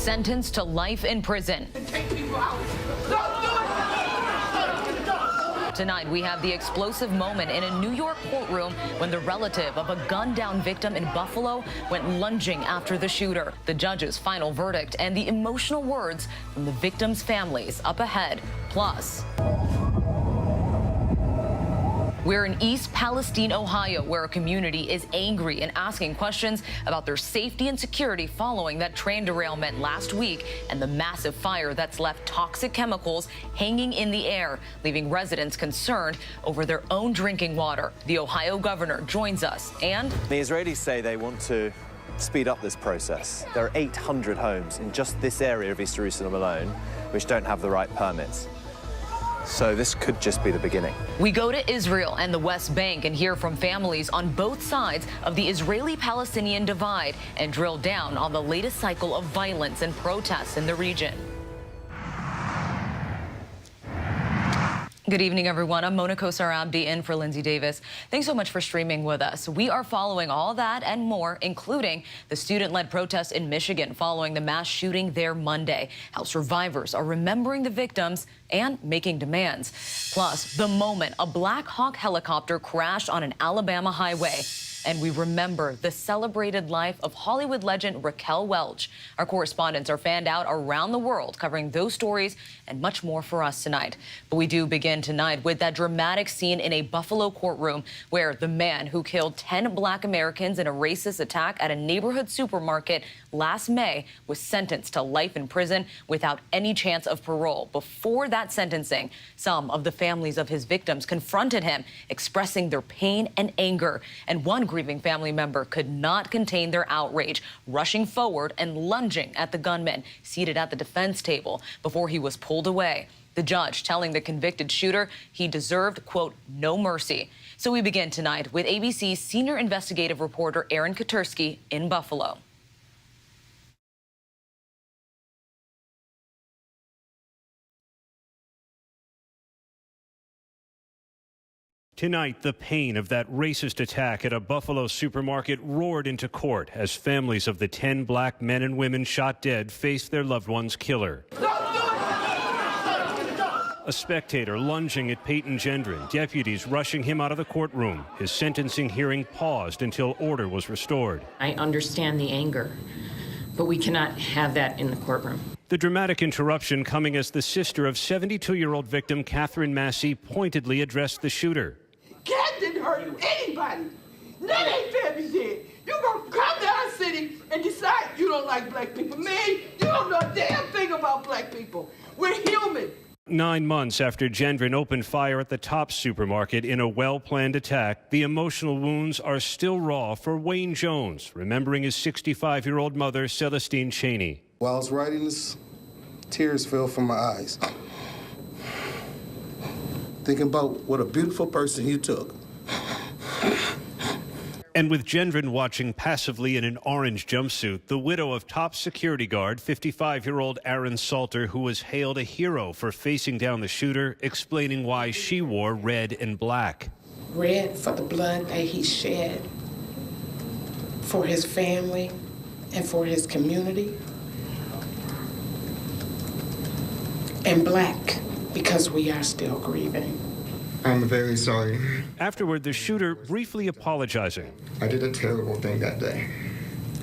sentenced to life in prison. Tonight, we have the explosive moment in a New York courtroom when the relative of a gunned-down victim in Buffalo went lunging after the shooter. The judge's final verdict and the emotional words from the victims' families up ahead. Plus, we're in East Palestine, Ohio, where a community is angry and asking questions about their safety and security following that train derailment last week and the massive fire that's left toxic chemicals hanging in the air, leaving residents concerned over their own drinking water. The Ohio governor joins us, and the Israelis say they want to speed up this process. There are 800 homes in just this area of East Jerusalem alone which don't have the right permits. So this could just be the beginning. We go to Israel and the West Bank and hear from families on both sides of the Israeli-Palestinian divide and drill down on the latest cycle of violence and protests in the region. Good evening, everyone. I'm Mona Kosar-Abdi in for Lindsay Davis. Thanks so much for streaming with us. We are following all that and more, including the student-led protests in Michigan following the mass shooting there Monday, how survivors are remembering the victims and making demands. Plus, the moment a Black Hawk helicopter crashed on an Alabama highway. And we remember the celebrated life of Hollywood legend Raquel Welch. Our correspondents are fanned out around the world covering those stories and much more for us tonight. But we do begin tonight with that dramatic scene in a Buffalo courtroom where the man who killed 10 Black Americans in a racist attack at a neighborhood supermarket last May was sentenced to life in prison without any chance of parole. Before that sentencing, some of the families of his victims confronted him, expressing their pain and anger. And one grieving family member could not contain their outrage, rushing forward and lunging at the gunman seated at the defense table before he was pulled away. The judge telling the convicted shooter he deserved, quote, no mercy. So we begin tonight with ABC's senior investigative reporter Aaron Katursky in Buffalo. Tonight, the pain of that racist attack at a Buffalo supermarket roared into court as families of the 10 Black men and women shot dead faced their loved one's killer. A spectator lunging at Peyton Gendron, deputies rushing him out of the courtroom. His sentencing hearing paused until order was restored. I understand the anger, but we cannot have that in the courtroom. The dramatic interruption coming as the sister of 72-year-old victim Catherine Massey pointedly addressed the shooter. Cat didn't hurt anybody. None ain't family did. You gonna come to our city and decide you don't like black people. Man, you don't know a damn thing about black people. We're human. 9 months after Gendron opened fire at the Tops supermarket in a well-planned attack, the emotional wounds are still raw for Wayne Jones, remembering his 65-year-old mother, Celestine Cheney. While I was writing this, tears fell from my eyes. Thinking about what a beautiful person you took. And with Gendron watching passively in an orange jumpsuit, the widow of top security guard, 55-year-old Aaron Salter, who was hailed a hero for facing down the shooter, explaining why she wore red and black. Red for the blood that he shed for his family and for his community. And black because we are still grieving. I'm very sorry. Afterward, the shooter briefly apologizing. I did a terrible thing that day.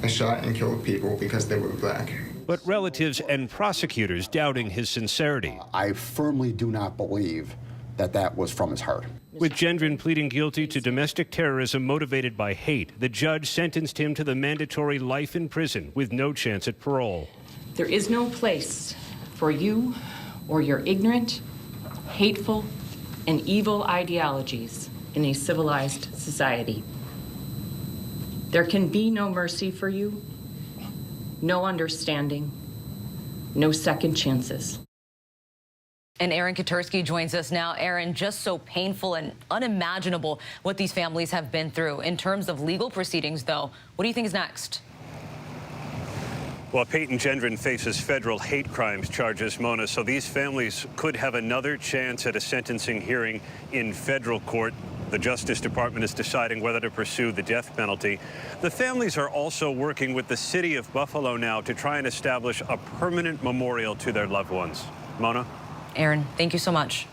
I shot and killed people because they were black. But relatives and prosecutors doubting his sincerity. I firmly do not believe that that was from his heart. With Gendron pleading guilty to domestic terrorism motivated by hate, the judge sentenced him to the mandatory life in prison with no chance at parole. There is no place for you or your ignorant, hateful, and evil ideologies in a civilized society. There can be no mercy for you, no understanding, no second chances. And Aaron Katursky joins us now. Aaron, just so painful and unimaginable what these families have been through. In terms of legal proceedings, though, what do you think is next? Well, Peyton Gendron faces federal hate crimes charges, Mona, so these families could have another chance at a sentencing hearing in federal court. The Justice Department is deciding whether to pursue the death penalty. The families are also working with the city of Buffalo now to try and establish a permanent memorial to their loved ones. Mona? Aaron, thank you so much.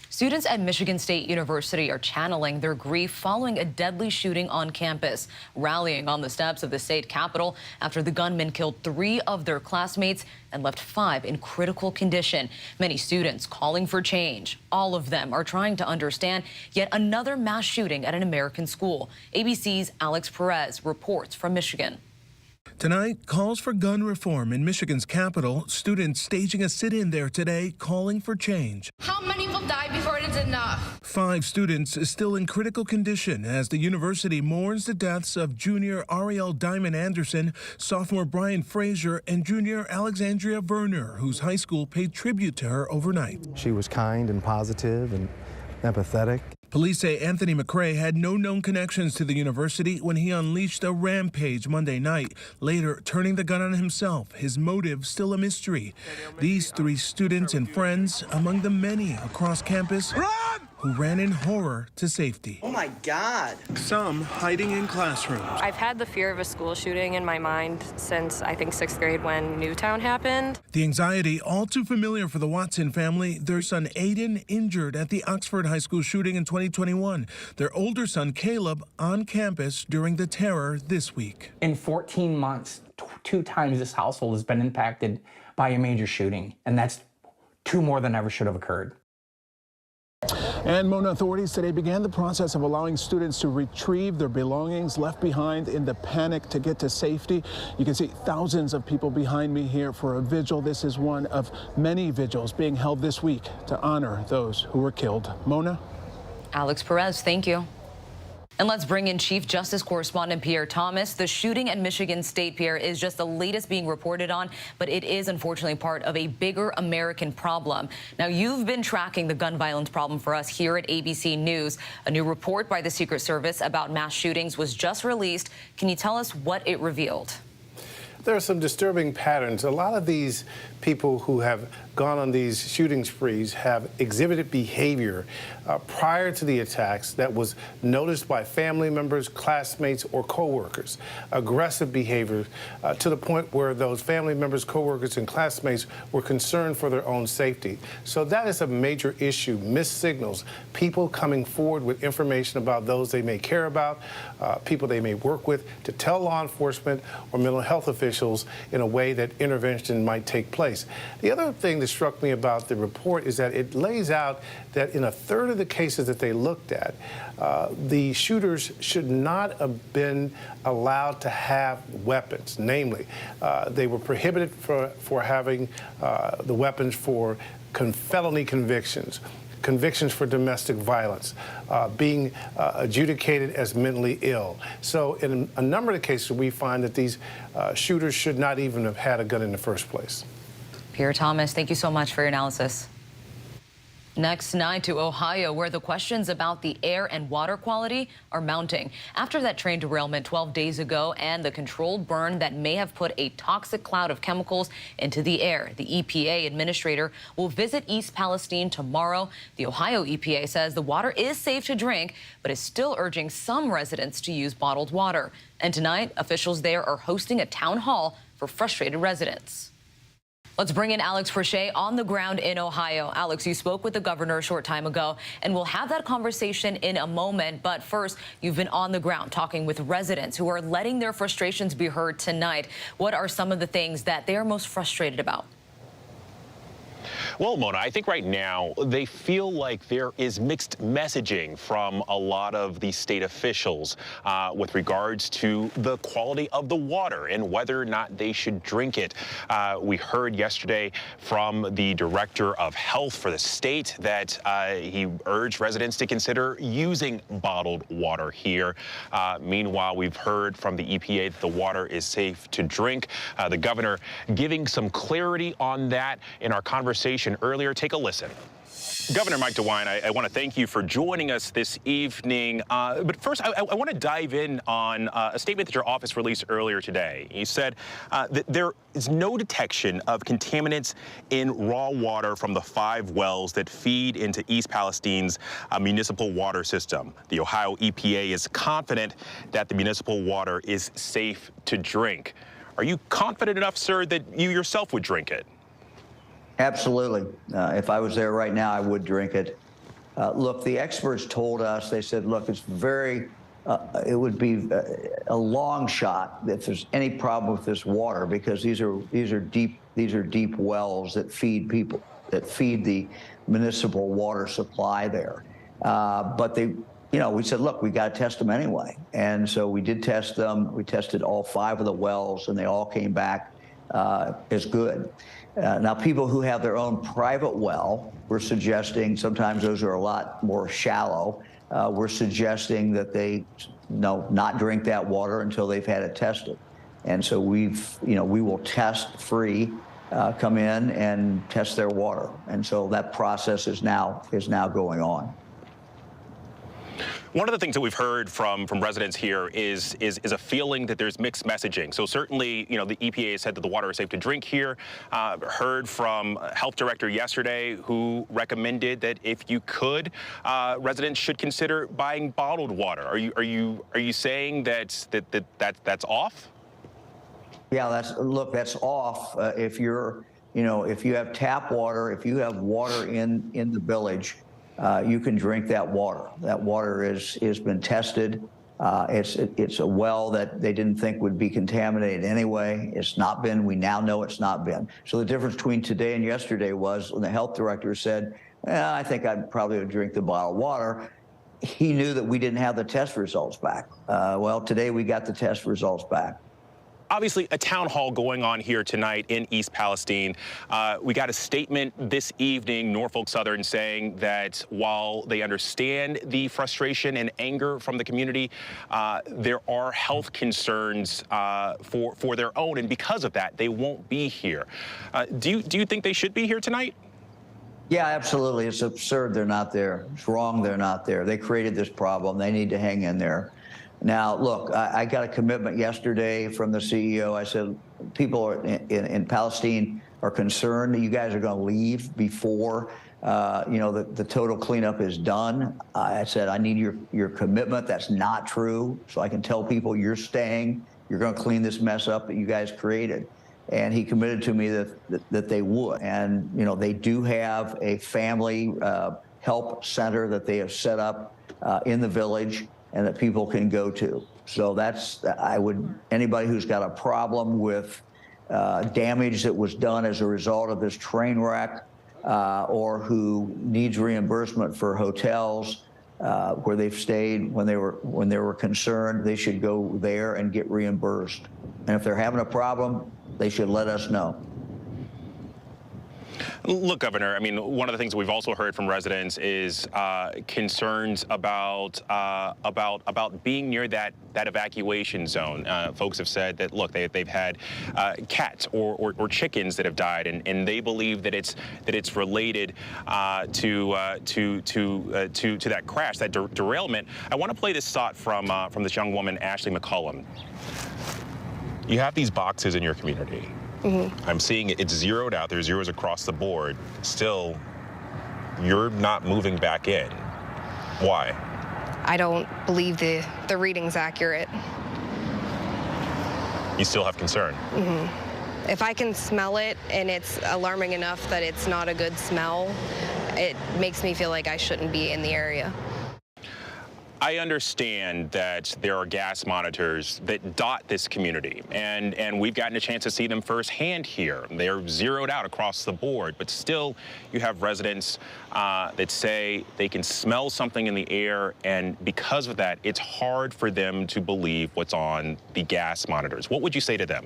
Students at Michigan State University are channeling their grief following a deadly shooting on campus, rallying on the steps of the state capitol after the gunman killed 3 of their classmates and left 5 in critical condition. Many students calling for change. All of them are trying to understand yet another mass shooting at an American school. ABC's Alex Perez reports from Michigan. Tonight, calls for gun reform in Michigan's capital. Students staging a sit-in there today, calling for change. How many will die before it is enough? 5 students still in critical condition as the university mourns the deaths of junior Ariel Diamond Anderson, sophomore Brian Frazier, and junior Alexandria Werner, whose high school paid tribute to her overnight. She was kind and positive and empathetic. Police say Anthony McCrae had no known connections to the university when he unleashed a rampage Monday night, later turning the gun on himself. His motive still a mystery. These 3 students and friends, among the many across campus who ran in horror to safety. Oh my God. Some hiding in classrooms. I've had the fear of a school shooting in my mind since I think 6th grade when Newtown happened. The anxiety all too familiar for the Watson family. Their son Aiden injured at the Oxford High School shooting in 2021. Their older son Caleb on campus during the terror this week. In 14 months, 2 times this household has been impacted by a major shooting, and that's 2 more than ever should have occurred. And Mona, authorities today began the process of allowing students to retrieve their belongings left behind in the panic to get to safety. You can see thousands of people behind me here for a vigil. This is one of many vigils being held this week to honor those who were killed. Mona? Alex Perez, thank you. And let's bring in Chief Justice Correspondent Pierre Thomas. The shooting at Michigan State, Pierre, is just the latest being reported on, but it is unfortunately part of a bigger American problem. Now, you've been tracking the gun violence problem for us here at ABC News. A new report by the Secret Service about mass shootings was just released. Can you tell us what it revealed? There are some disturbing patterns. A lot of these people who have gone on these shooting sprees have exhibited behavior prior to the attacks that was noticed by family members, classmates, or coworkers. Aggressive behavior to the point where those family members, coworkers, and classmates were concerned for their own safety. So that is a major issue. Missed signals, people coming forward with information about those they may care about, people they may work with, to tell law enforcement or mental health officials in a way that intervention might take place. The other thing that struck me about the report is that it lays out that in a third of the cases that they looked at, the shooters should not have been allowed to have weapons. Namely, they were prohibited for having the weapons for felony convictions, convictions for domestic violence, being adjudicated as mentally ill. So in a number of cases, we find that these shooters should not even have had a gun in the first place. Pierre Thomas, thank you so much for your analysis. Next night to Ohio, where the questions about the air and water quality are mounting after that train derailment 12 days ago and the controlled burn that may have put a toxic cloud of chemicals into the air. The EPA administrator will visit East Palestine tomorrow. The Ohio EPA says the water is safe to drink, but is still urging some residents to use bottled water. And tonight, officials there are hosting a town hall for frustrated residents. Let's bring in Alex Perez on the ground in Ohio. Alex, you spoke with the governor a short time ago, and we'll have that conversation in a moment. But first, you've been on the ground talking with residents who are letting their frustrations be heard tonight. What are some of the things that they are most frustrated about? Well, Mona, I think right now they feel like there is mixed messaging from a lot of the state officials with regards to the quality of the water and whether or not they should drink it. We heard yesterday from the director of health for the state that he urged residents to consider using bottled water here. Meanwhile, we've heard from the EPA that the water is safe to drink. The governor giving some clarity on that in our conversation earlier. Take a listen. Governor Mike Dewine, I want to thank you for joining us this evening. But first, I want to dive in on a statement that your office released earlier today. You said that there is no detection of contaminants in raw water from the 5 wells that feed into East Palestine's municipal water system. The Ohio EPA is confident that the municipal water is safe to drink. Are you confident enough, sir, that you yourself would drink it? Absolutely. If I was there right now, I would drink it. Look, the experts told us, they said, look, it's it would be a long shot if there's any problem with this water, because these are deep wells that feed people, that feed the municipal water supply there. But we said, look, we got to test them anyway. And so we did test them. We tested all 5 of the wells, and they all came back as good. Now, people who have their own private well, we're suggesting, sometimes those are a lot more shallow, we're suggesting that they not drink that water until they've had it tested. And so we will test free, come in and test their water. And so that process is now going on. One of the things that we've heard from residents here is a feeling that there's mixed messaging. So certainly, the EPA said that the water is safe to drink here. Heard from health director yesterday who recommended that if you could, residents should consider buying bottled water. Are you saying that's off? Yeah, that's off. If you have tap water, if you have water in the village, you can drink that water. That water has been tested. It's a well that they didn't think would be contaminated anyway. It's not been. We now know it's not been. So the difference between today and yesterday was when the health director said, I think I'd probably drink the bottled water, he knew that we didn't have the test results back. Well, today we got the test results back. Obviously, a town hall going on here tonight in East Palestine. We got a statement this evening, Norfolk Southern, saying that while they understand the frustration and anger from the community, there are health concerns for their own, and because of that, they won't be here. Do you think they should be here tonight? Yeah, absolutely. It's absurd they're not there. It's wrong they're not there. They created this problem. They need to hang in there. Now, look, I got a commitment yesterday from the CEO. I said, people in Palestine are concerned that you guys are going to leave before, the total cleanup is done. I said, I need your commitment. That's not true. So I can tell people you're staying. You're going to clean this mess up that you guys created. And he committed to me that they would. And, they do have a family help center that they have set up in the village, and that people can go to. So anybody who's got a problem with damage that was done as a result of this train wreck, or who needs reimbursement for hotels where they've stayed when they were concerned, they should go there and get reimbursed. And if they're having a problem, they should let us know. Look, Governor, I mean, one of the things that we've also heard from residents is concerns about being near that evacuation zone. Folks have said that, look, they've had cats or chickens that have died, and they believe that it's related to that crash, that derailment. I want to play this thought from this young woman, Ashley McCullum. You have these boxes in your community. Mm-hmm. I'm seeing it's zeroed out. There's zeros across the board. Still, you're not moving back in. Why? I don't believe the reading's accurate. You still have concern? Mm-hmm. If I can smell it and it's alarming enough that it's not a good smell, it makes me feel like I shouldn't be in the area. I understand that there are gas monitors that dot this community, and we've gotten a chance to see them firsthand here. They're zeroed out across the board, but still you have residents that say they can smell something in the air, and because of that, it's hard for them to believe what's on the gas monitors. What would you say to them?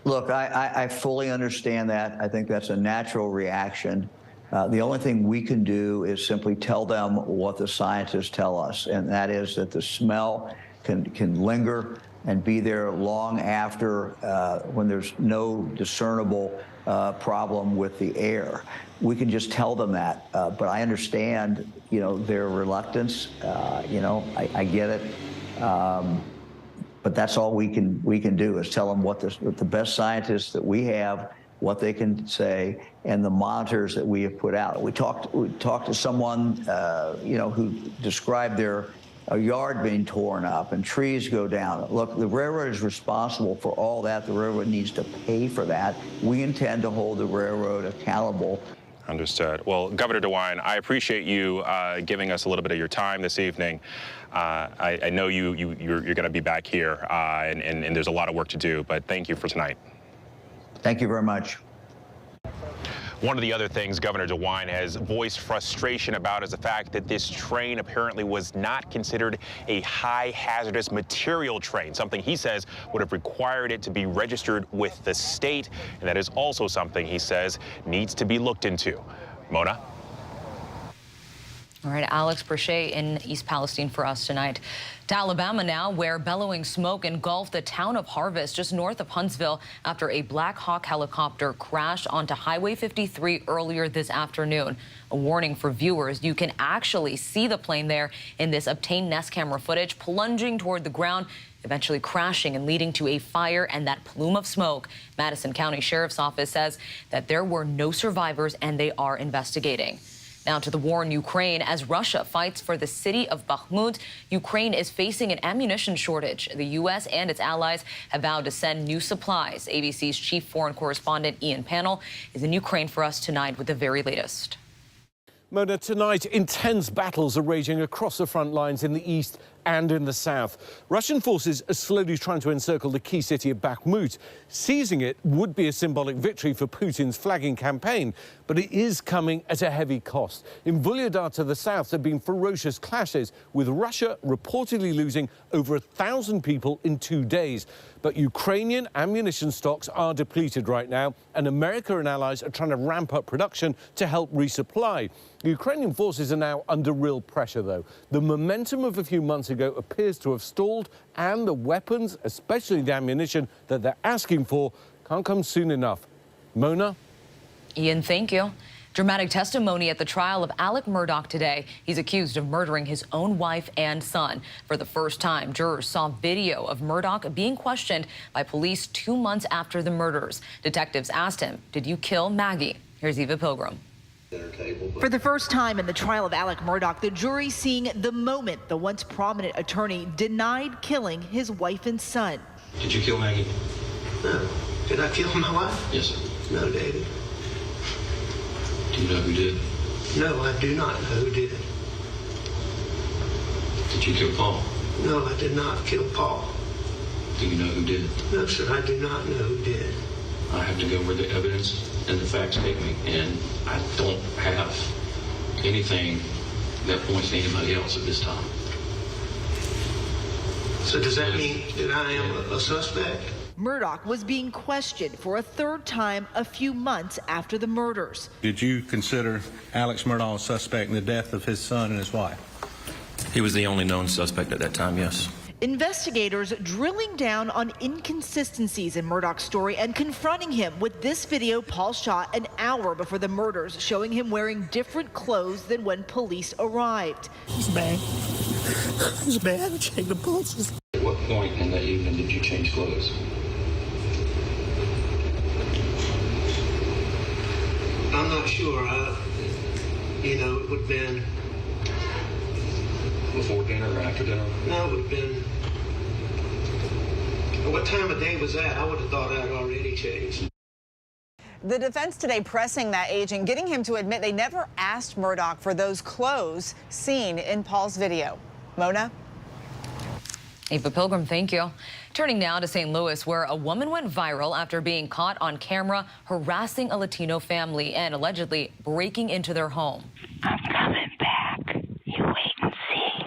Look, I fully understand that. I think that's a natural reaction. The only thing we can do is simply tell them what the scientists tell us, and that is that the smell can linger and be there long after when there's no discernible problem with the air. We can just tell them that, but I understand, their reluctance. I get it, but that's all we can do is tell them what the best scientists that we have, what they can say, and the monitors that we have put out. We talked to someone, who described a yard being torn up and trees go down. Look, the railroad is responsible for all that. The railroad needs to pay for that. We intend to hold the railroad accountable. Understood. Well, Governor Dewine, I appreciate you giving us a little bit of your time this evening. I know you're going to be back here, and there's a lot of work to do, but thank you for tonight. Thank you very much. One of the other things Governor Dewine has voiced frustration about is the fact that this train apparently was not considered a high hazardous material train, something he says would have required it to be registered with the state, and that is also something he says needs to be looked into. Mona? All right, Alex Brachet in East Palestine for us tonight. To Alabama now, where bellowing smoke engulfed the town of Harvest just north of Huntsville after a Black Hawk helicopter crashed onto Highway 53 earlier this afternoon. A warning for viewers, you can actually see the plane there in this obtained Nest camera footage plunging toward the ground, eventually crashing and leading to a fire and that plume of smoke. Madison County Sheriff's Office says that there were no survivors and they are investigating. Now to the war in Ukraine. As Russia fights for the city of Bakhmut, Ukraine is facing an ammunition shortage. The U.S. and its allies have vowed to send new supplies. ABC's chief foreign correspondent Ian Pannell is in Ukraine for us tonight with the very latest. Mona, tonight intense battles are raging across the front lines in the east and in the south. Russian forces are slowly trying to encircle the key city of Bakhmut. Seizing it would be a symbolic victory for Putin's flagging campaign, but it is coming at a heavy cost. In Vuhledar to the south, there have been ferocious clashes, with Russia reportedly losing over 1,000 people in 2 days. But Ukrainian ammunition stocks are depleted right now, and America and allies are trying to ramp up production to help resupply. The Ukrainian forces are now under real pressure, though. The momentum of a few months ago appears to have stalled, and the weapons, especially the ammunition that they're asking for, can't come soon enough. Mona? Ian, thank you. Dramatic testimony at the trial of Alec Murdaugh today. He's accused of murdering his own wife and son. For the first time, jurors saw video of Murdaugh being questioned by police 2 months after the murders. Detectives asked him, "Did you kill Maggie?" Here's Eva Pilgrim. For the first time in the trial of Alec Murdaugh, the jury seeing the moment the once prominent attorney denied killing his wife and son. Did you kill Maggie? No. Did I kill my wife? Yes, sir. No, David. Do you know who did? No, I do not know who did. Did you kill Paul? No, I did not kill Paul. Do you know who did? No, sir, I do not know who did. I have to go where the evidence and the facts take me, and I don't have anything that points to anybody else at this time. So does that mean that I am a suspect? Murdaugh was being questioned for a third time a few months after the murders. Did you consider Alex Murdaugh a suspect in the death of his son and his wife? He was the only known suspect at that time, yes. Investigators drilling down on inconsistencies in Murdaugh's story and confronting him with this video Paul shot an hour before the murders, showing him wearing different clothes than when police arrived. He's bad. He's bad. Check the pulses. At what point in the evening did you change clothes? I'm not sure. It would have been... Before dinner or after dinner? No, it would have been... What time of day was that? I would have thought I'd already changed. The defense today pressing that agent, getting him to admit they never asked Murdaugh for those clothes seen in Paul's video. Mona? Eva Pilgrim, thank you. Turning now to St. Louis, where a woman went viral after being caught on camera harassing a Latino family and allegedly breaking into their home. I'm coming back. You wait and see.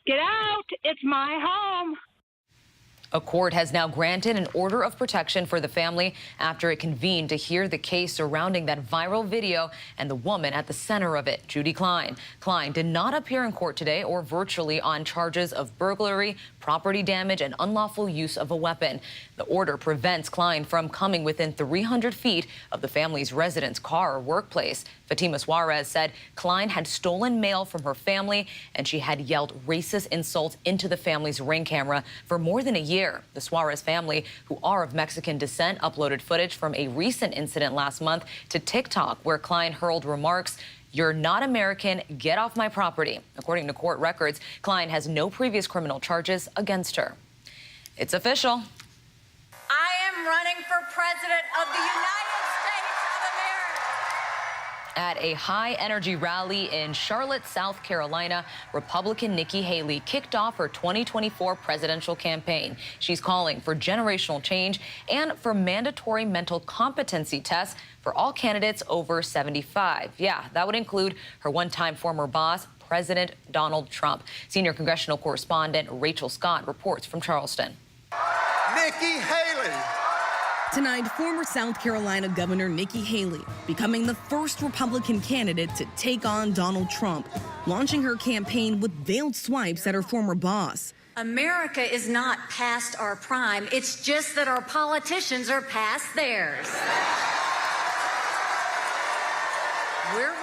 Get out! It's my home. A court has now granted an order of protection for the family after it convened to hear the case surrounding that viral video and the woman at the center of it, Judy Klein. Klein did not appear in court today or virtually on charges of burglary, property damage and unlawful use of a weapon. The order prevents Klein from coming within 300 feet of the family's residence, car, or workplace. Fatima Suarez said Klein had stolen mail from her family and she had yelled racist insults into the family's Ring camera for more than a year. The Suarez family, who are of Mexican descent, uploaded footage from a recent incident last month to TikTok where Klein hurled remarks, "You're not American, get off my property." According to court records, Klein has no previous criminal charges against her. It's official. I am running for president of the United States of America. At a high-energy rally in Charlotte, South Carolina, Republican Nikki Haley kicked off her 2024 presidential campaign. She's calling for generational change and for mandatory mental competency tests for all candidates over 75. Yeah, that would include her one-time former boss, President Donald Trump. Senior congressional correspondent Rachel Scott reports from Charleston. Nikki Haley. Tonight, former South Carolina Governor Nikki Haley becoming the first Republican candidate to take on Donald Trump, launching her campaign with veiled swipes at her former boss. America is not past our prime. It's just that our politicians are past theirs. We're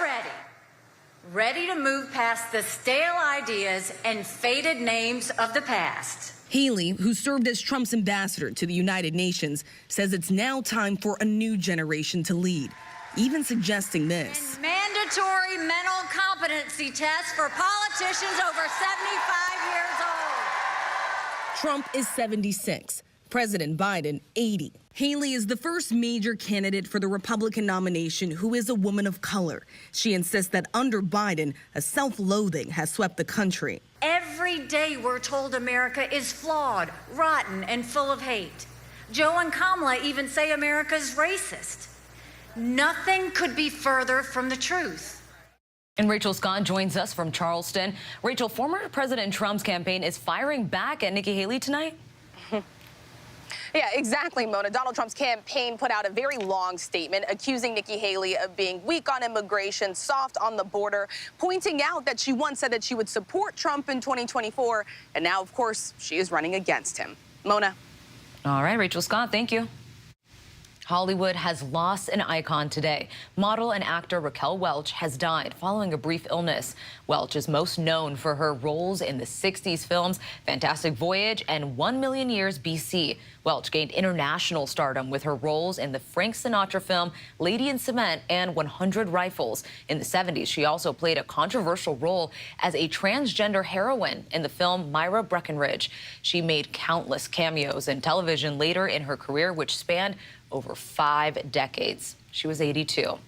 ready to move past the stale ideas and faded names of the past. Haley, who served as Trump's ambassador to the United Nations, says it's now time for a new generation to lead, even suggesting this. And mandatory mental competency tests for politicians over 75 years old. Trump is 76. President Biden, 80. Haley is the first major candidate for the Republican nomination who is a woman of color. She insists that under Biden, a self-loathing has swept the country. Every day we're told America is flawed, rotten, and full of hate. Joe and Kamala even say America's racist. Nothing could be further from the truth. And Rachel Scott joins us from Charleston. Rachel, former President Trump's campaign is firing back at Nikki Haley tonight? Yeah, exactly, Mona. Donald Trump's campaign put out a very long statement accusing Nikki Haley of being weak on immigration, soft on the border, pointing out that she once said that she would support Trump in 2024, and now, of course, she is running against him. Mona. All right, Rachel Scott, thank you. Hollywood has lost an icon today. Model and actor Raquel Welch has died following a brief illness. Welch is most known for her roles in the 60s films Fantastic Voyage and 1 Million Years BC. Welch gained international stardom with her roles in the Frank Sinatra film Lady in Cement and 100 Rifles. In the 70s, she also played a controversial role as a transgender heroine in the film Myra Breckinridge. She made countless cameos in television later in her career, which spanned over 5 decades. She was 82.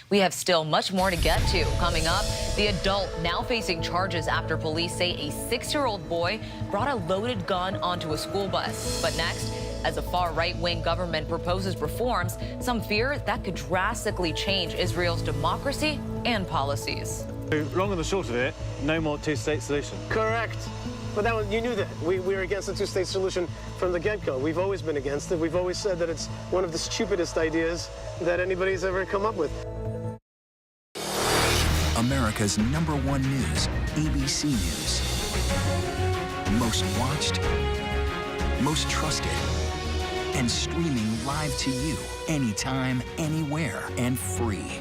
We have still much more to get to. Coming up, the adult now facing charges after police say a 6-year-old boy brought a loaded gun onto a school bus. But next, as a far right-wing government proposes reforms, some fear that could drastically change Israel's democracy and policies. Long and the short of it, no more two-state solution. Correct. But that was, you knew that. We were against the two-state solution from the get-go. We've always been against it. We've always said that it's one of the stupidest ideas that anybody's ever come up with. America's #1 news, ABC News. Most watched, most trusted, and streaming live to you anytime, anywhere, and free.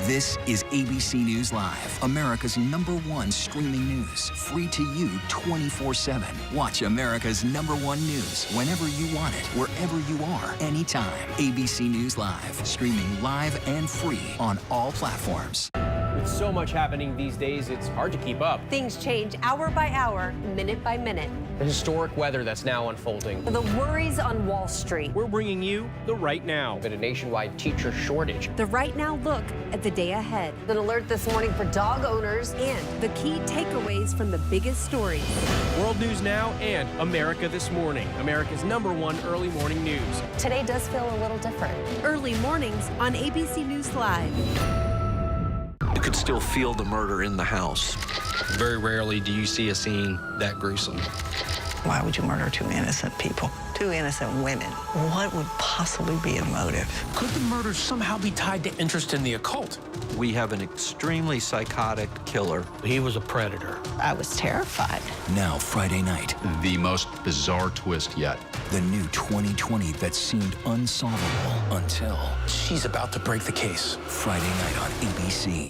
This is ABC News Live, America's #1 streaming news, free to you 24/7. Watch America's #1 news whenever you want it, wherever you are, anytime. ABC News Live, streaming live and free on all platforms. With so much happening these days, it's hard to keep up. Things change hour by hour, minute by minute. The historic weather that's now unfolding. The worries on Wall Street. We're bringing you the Right Now. Been a nationwide teacher shortage. The Right Now look at the day ahead. An alert this morning for dog owners and the key takeaways from the biggest stories. World News Now and America This Morning, America's #1 early morning news. Today does feel a little different. Early mornings on ABC News Live. You could still feel the murder in the house. Very rarely do you see a scene that gruesome. Why would you murder two innocent people? Two innocent women. What would possibly be a motive? Could the murder somehow be tied to interest in the occult? We have an extremely psychotic killer. He was a predator. I was terrified. Now Friday night. The most bizarre twist yet. The new 2020 that seemed unsolvable until... She's about to break the case. Friday night on ABC.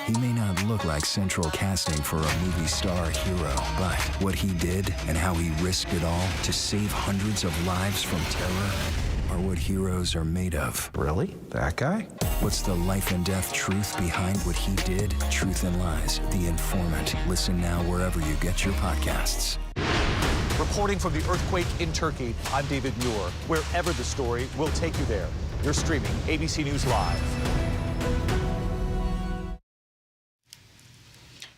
He may not look like central casting for a movie star hero, but what he did and how he risked it all to save hundreds of lives from terror are what heroes are made of. Really? That guy? What's the life and death truth behind what he did? Truth and Lies, The Informant. Listen now wherever you get your podcasts. Reporting from the earthquake in Turkey, I'm David Muir. Wherever the story, we'll take you there. You're streaming ABC News Live.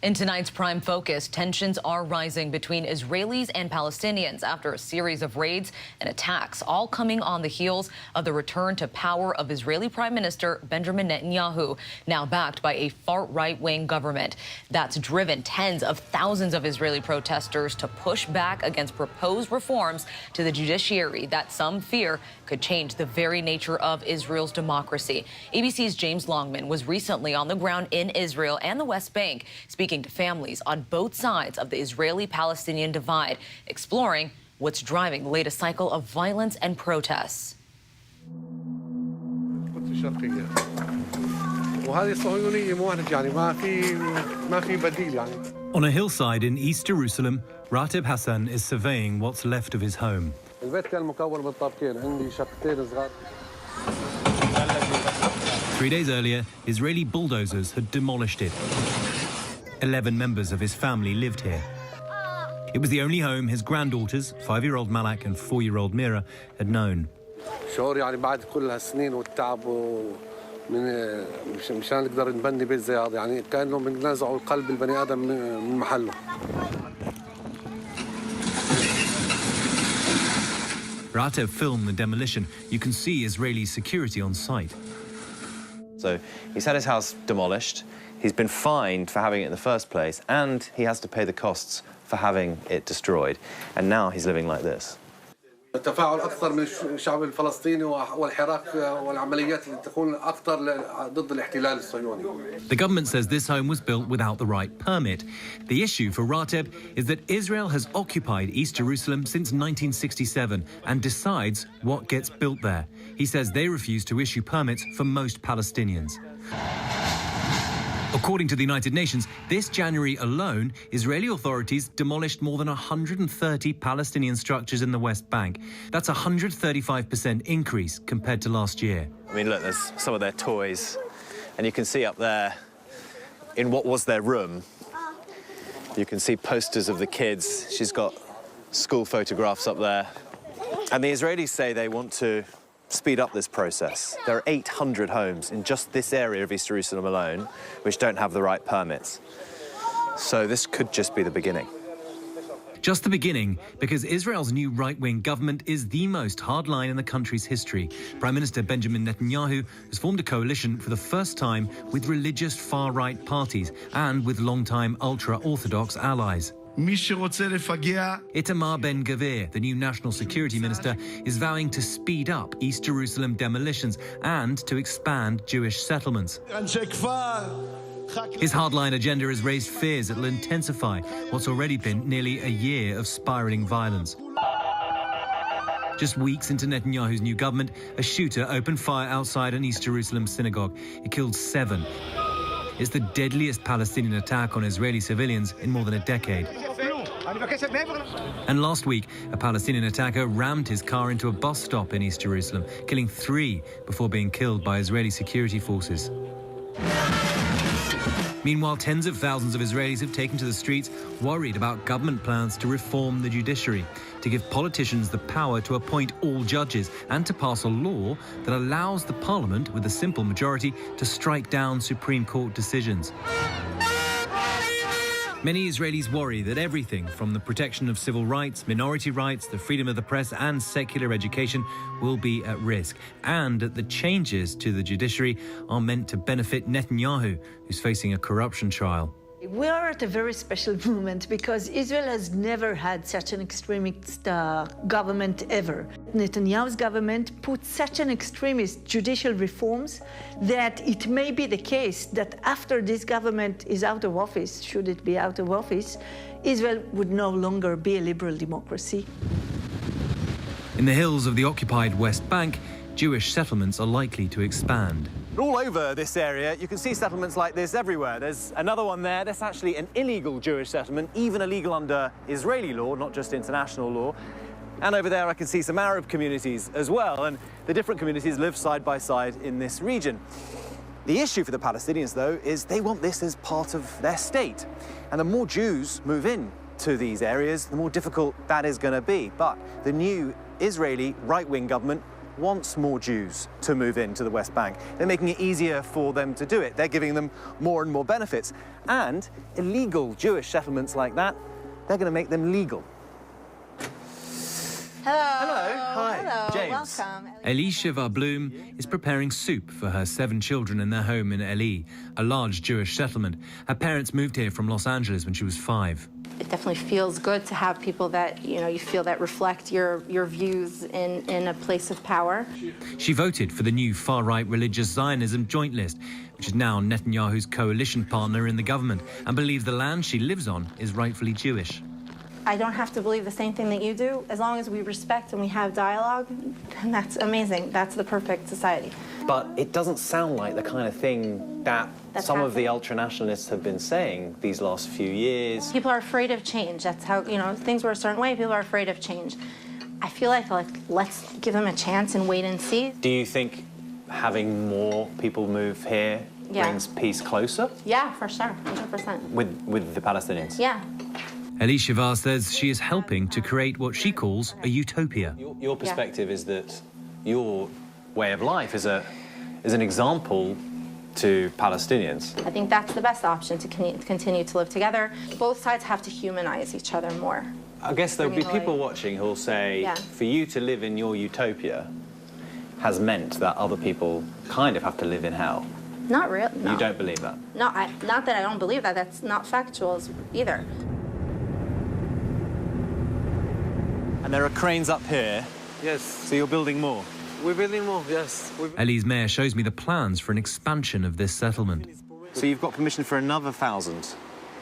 In tonight's Prime Focus, tensions are rising between Israelis and Palestinians after a series of raids and attacks, all coming on the heels of the return to power of Israeli Prime Minister Benjamin Netanyahu, now backed by a far right-wing government. That's driven tens of thousands of Israeli protesters to push back against proposed reforms to the judiciary that some fear could change the very nature of Israel's democracy. ABC's James Longman was recently on the ground in Israel and the West Bank, speaking to families on both sides of the Israeli-Palestinian divide, exploring what's driving the latest cycle of violence and protests. On a hillside in East Jerusalem, Ratib Hassan is surveying what's left of his home. 3 days earlier, Israeli bulldozers had demolished it. 11 members of his family lived here. It was the only home his granddaughters, 5-year-old Malak and 4-year-old Mira, had known. Ratev filmed the demolition. You can see Israeli security on site. So he's had his house demolished. He's been fined for having it in the first place, and he has to pay the costs for having it destroyed. And now he's living like this. التفاعل أكثر من الشعب الفلسطيني والحراك والعمليات اللي تكون أكثر ضد الاحتلال الصهيوني. The government says this home was built without the right permit. The issue for Rateb is that Israel has occupied East Jerusalem since 1967 and decides what gets built there. He says they refuse to issue permits for most Palestinians. According to the United Nations, this January alone, Israeli authorities demolished more than 130 Palestinian structures in the West Bank. That's a 135% increase compared to last year. I mean, look, there's some of their toys, and you can see up there, in what was their room, you can see posters of the kids. She's got school photographs up there. And the Israelis say they want to speed up this process. There are 800 homes in just this area of East Jerusalem alone which don't have the right permits. So this could just be the beginning. Just the beginning, because Israel's new right-wing government is the most hardline in the country's history. Prime Minister Benjamin Netanyahu has formed a coalition for the first time with religious far-right parties and with long-time ultra-Orthodox allies. Itamar Ben-Gvir, the new national security minister, is vowing to speed up East Jerusalem demolitions and to expand Jewish settlements. His hardline agenda has raised fears it will intensify what's already been nearly a year of spiraling violence. Just weeks into Netanyahu's new government, a shooter opened fire outside an East Jerusalem synagogue. It killed 7. It's the deadliest Palestinian attack on Israeli civilians in more than a decade. And last week, a Palestinian attacker rammed his car into a bus stop in East Jerusalem, killing 3 before being killed by Israeli security forces. Meanwhile, tens of thousands of Israelis have taken to the streets, worried about government plans to reform the judiciary, to give politicians the power to appoint all judges and to pass a law that allows the parliament, with a simple majority, to strike down Supreme Court decisions. Many Israelis worry that everything from the protection of civil rights, minority rights, the freedom of the press and secular education will be at risk, and that the changes to the judiciary are meant to benefit Netanyahu, who's facing a corruption trial. We are at a very special moment because Israel has never had such an extremist government ever. Netanyahu's government put such an extremist judicial reforms that it may be the case that after this government is out of office, should it be out of office, Israel would no longer be a liberal democracy. In the hills of the occupied West Bank, Jewish settlements are likely to expand. All over this area, you can see settlements like this everywhere. There's another one there. That's actually an illegal Jewish settlement, even illegal under Israeli law, not just international law. And over there, I can see some Arab communities as well. And the different communities live side by side in this region. The issue for the Palestinians, though, is they want this as part of their state. And the more Jews move in to these areas, the more difficult that is going to be. But the new Israeli right-wing government wants more Jews to move into the West Bank. They're making it easier for them to do it. They're giving them more and more benefits. And illegal Jewish settlements like that, they're going to make them legal. Hello. Hello. Hi. Hello. James. Welcome. Elisha Bloom is preparing soup for her 7 children in their home in Eli, a large Jewish settlement. Her parents moved here from Los Angeles when she was 5. It definitely feels good to have people that, you feel that reflect your views in a place of power. She voted for the new far-right religious Zionism joint list, which is now Netanyahu's coalition partner in the government, and believes the land she lives on is rightfully Jewish. I don't have to believe the same thing that you do. As long as we respect and we have dialogue, that's amazing. That's the perfect society. But it doesn't sound like the kind of thing that some of the ultranationalists have been saying these last few years. People are afraid of change. That's how, things were a certain way. People are afraid of change. I feel like let's give them a chance and wait and see. Do you think having more people move here brings peace closer? Yeah, for sure, 100%. With the Palestinians? Yeah. Elisha says she is helping to create what she calls a utopia. Your perspective is that your way of life is an example to Palestinians. I think that's the best option to continue to live together. Both sides have to humanize each other more. I guess there'll be people watching who'll say, for you to live in your utopia has meant that other people kind of have to live in hell. Not really. No. You don't believe that? No, not that I don't believe that. That's not factual either. And there are cranes up here. Yes. So you're building more? We're building more, yes. Eli's mayor shows me the plans for an expansion of this settlement. So you've got permission for another 1,000?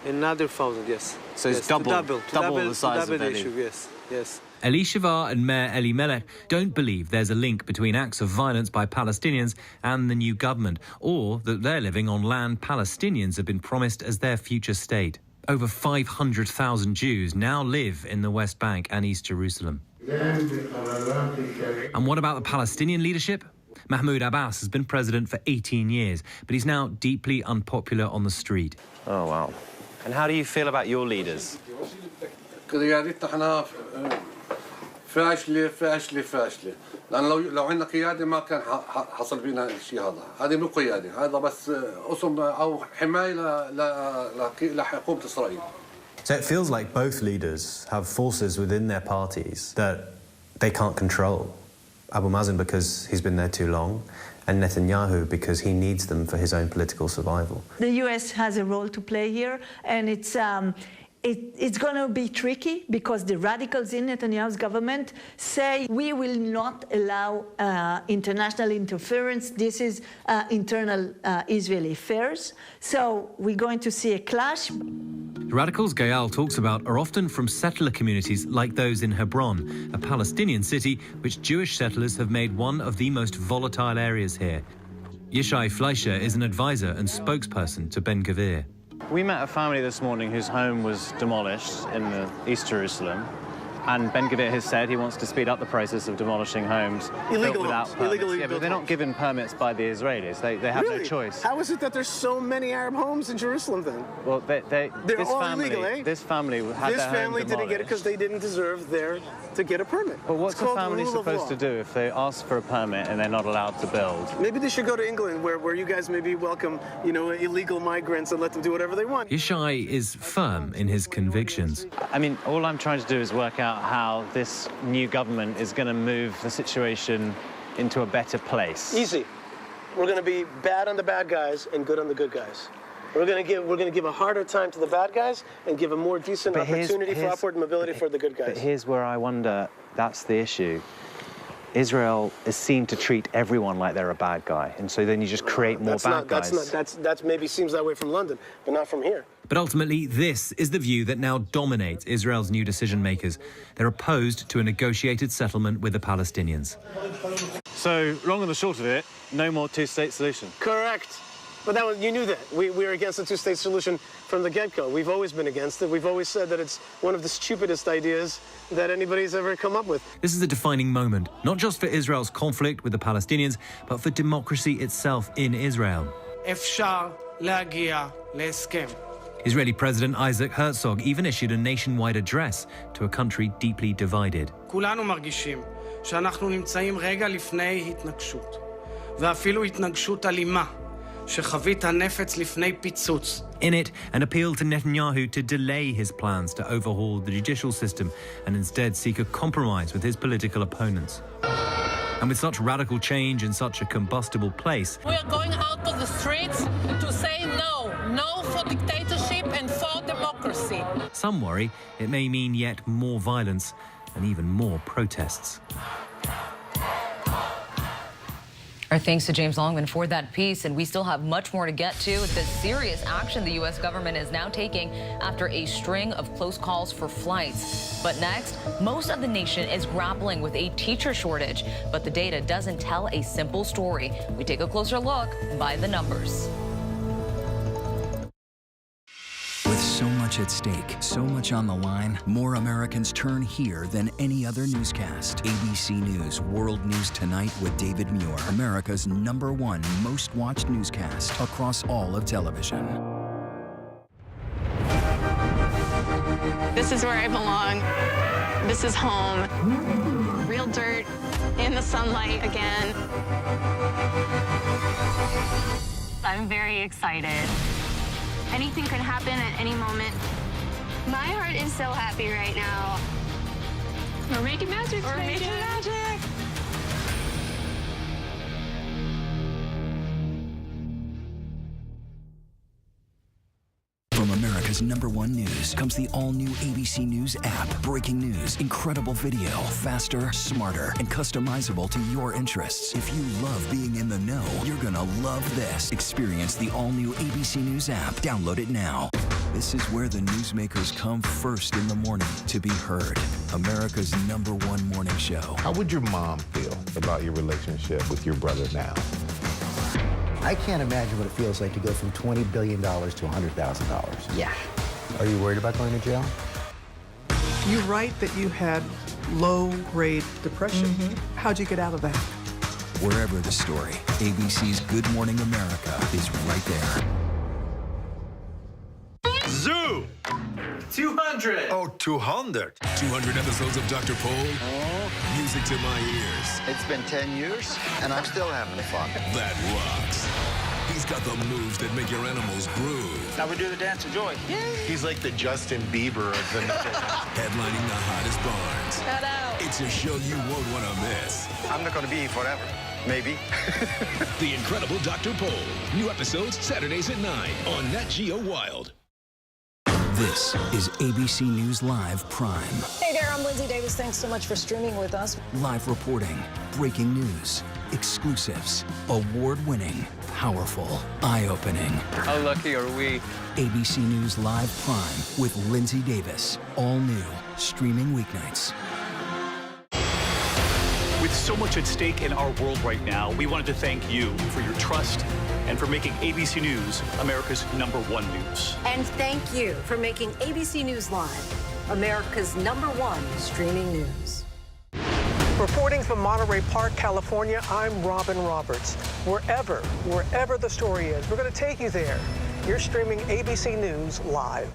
Another 1,000, yes. So it's double the size of Eli. Yes. Elisha and Mayor Eli Melech don't believe there's a link between acts of violence by Palestinians and the new government, or that they're living on land Palestinians have been promised as their future state. Over 500,000 Jews now live in the West Bank and East Jerusalem. And what about the Palestinian leadership? Mahmoud Abbas has been president for 18 years, but he's now deeply unpopular on the street. Oh, wow. And how do you feel about your leaders? فاشلة لأن لو عندنا قيادة ما كان حصل بينا الشيء هذا مو قيادة هذا بس أصم أو حماية لحكومة إسرائيل. So it feels like both leaders have forces within their parties that they can't control. Abu Mazen because he's been there too long, and Netanyahu because he needs them for his own political survival. The U.S. has a role to play here, and it's going to be tricky because the radicals in Netanyahu's government say we will not allow international interference. This is internal Israeli affairs. So we're going to see a clash. The radicals Gaal talks about are often from settler communities like those in Hebron, a Palestinian city which Jewish settlers have made one of the most volatile areas here. Yishai Fleischer is an advisor and spokesperson to Ben Gvir. We met a family this morning whose home was demolished in East Jerusalem, and Ben Gvir has said he wants to speed up the process of demolishing homes built without permits. Yeah, but they're not given permits by the Israelis. They have no choice. How is it that there's so many Arab homes in Jerusalem then? Well, they're all illegal, eh? This family had This their home family didn't demolished. get it because they didn't deserve to get a permit. But what's the family supposed to do if they ask for a permit and they're not allowed to build? Maybe they should go to England where you guys maybe welcome, illegal migrants and let them do whatever they want. Yishai is firm in his convictions. I mean, all I'm trying to do is work out how this new government is going to move the situation into a better place. Easy. We're going to be bad on the bad guys and good on the good guys. We're gonna give a harder time to the bad guys and give a more decent opportunity for upward mobility for the good guys. But here's where I wonder, that's the issue. Israel is seen to treat everyone like they're a bad guy, and so then you just create more bad guys. That's maybe seems that way from London, but not from here. But ultimately, this is the view that now dominates Israel's new decision makers. They're opposed to a negotiated settlement with the Palestinians. So, long and the short of it, no more two-state solution. Correct. But you knew that. We were against the two-state solution from the get-go. We've always been against it. We've always said that it's one of the stupidest ideas that anybody's ever come up with. This is a defining moment, not just for Israel's conflict with the Palestinians, but for democracy itself in Israel. אפשר להגיע להסכם. Israeli President Isaac Herzog even issued a nationwide address to a country deeply divided. כולנו מרגישים שאנחנו נמצאים רגע לפני התנגשות, ואפילו התנגשות אלימה. In it, an appeal to Netanyahu to delay his plans to overhaul the judicial system and instead seek a compromise with his political opponents. And with such radical change in such a combustible place, we are going out to the streets to say no. No for dictatorship and for democracy. Some worry it may mean yet more violence and even more protests. Our thanks to James Longman for that piece, and we still have much more to get to. The serious action the U.S. government is now taking after a string of close calls for flights. But next, most of the nation is grappling with a teacher shortage, but the data doesn't tell a simple story. We take a closer look by the numbers. With so much at stake, so much on the line, more Americans turn here than any other newscast. ABC News World News Tonight with David Muir, America's #1 most watched newscast across all of television. This is where I belong. This is home. Real dirt in the sunlight again. I'm very excited. Anything could happen at any moment. My heart is so happy right now. We're making magic. We're making magic. From America's #1 news comes the all-new ABC News app. Breaking news, incredible video, faster, smarter, and customizable to your interests. If you love being in the know, you're gonna love this. Experience the all-new ABC News app. Download it now. This is where the newsmakers come first in the morning to be heard. America's #1 morning show. How would your mom feel about your relationship with your brother now? I can't imagine what it feels like to go from $20 billion to $100,000. Yeah. Are you worried about going to jail? You write that you had low-grade depression. How'd you get out of that? Wherever the story, ABC's Good Morning America is right there. Zoo! 200! Oh, 200. 200 episodes of Dr. Pol. Music to my ears. It's been 10 years, and I'm still having fun. That rocks. He's got the moves that make your animals groove. Now we do the dance of joy. Yay! He's like the Justin Bieber of the Headlining the hottest barns. Shout out! It's a show you won't want to miss. I'm not going to be here forever. Maybe. The Incredible Dr. Pol. New episodes Saturdays at 9 on Nat Geo Wild. This is ABC News Live Prime. Hey there, I'm Lindsay Davis. Thanks so much for streaming with us. Live reporting, breaking news, exclusives, award-winning, powerful, eye-opening. How lucky are we? ABC News Live Prime with Lindsay Davis. All new, streaming weeknights. With so much at stake in our world right now, we wanted to thank you for your trust and for making ABC News America's #1 news. And thank you for making ABC News Live America's #1 streaming news. Reporting from Monterey Park, California, I'm Robin Roberts. Wherever the story is, we're going to take you there. You're streaming ABC News Live.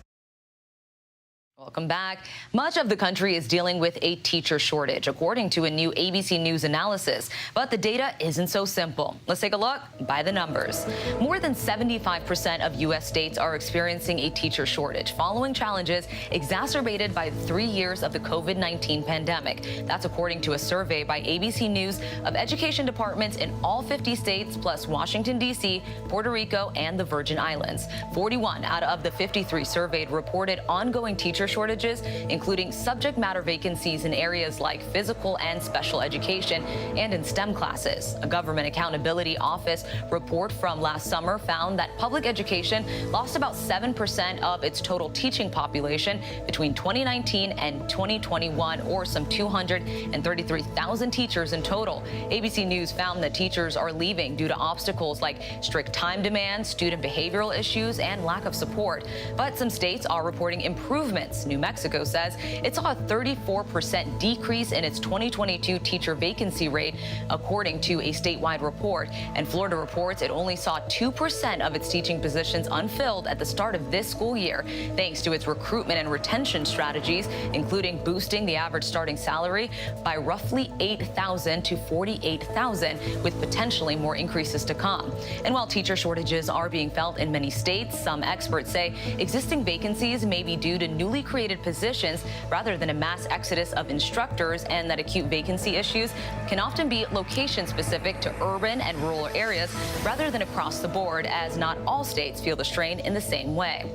Welcome back. Much of the country is dealing with a teacher shortage, according to a new ABC News analysis. But the data isn't so simple. Let's take a look by the numbers. More than 75% of U.S. states are experiencing a teacher shortage, following challenges exacerbated by 3 years of the COVID-19 pandemic. That's according to a survey by ABC News of education departments in all 50 states, plus Washington, D.C., Puerto Rico, and the Virgin Islands. 41 out of the 53 surveyed reported ongoing teacher shortages, including subject matter vacancies in areas like physical and special education and in STEM classes. A Government Accountability Office report from last summer found that public education lost about 7% of its total teaching population between 2019 and 2021, or some 233,000 teachers in total. ABC News found that teachers are leaving due to obstacles like strict time demands, student behavioral issues, and lack of support. But some states are reporting improvements. New Mexico says it saw a 34% decrease in its 2022 teacher vacancy rate, according to a statewide report. And Florida reports it only saw 2% of its teaching positions unfilled at the start of this school year, thanks to its recruitment and retention strategies, including boosting the average starting salary by roughly $8,000 to $48,000, with potentially more increases to come. And while teacher shortages are being felt in many states, some experts say existing vacancies may be due to newly created positions rather than a mass exodus of instructors, and that acute vacancy issues can often be location specific to urban and rural areas rather than across the board, as not all states feel the strain in the same way.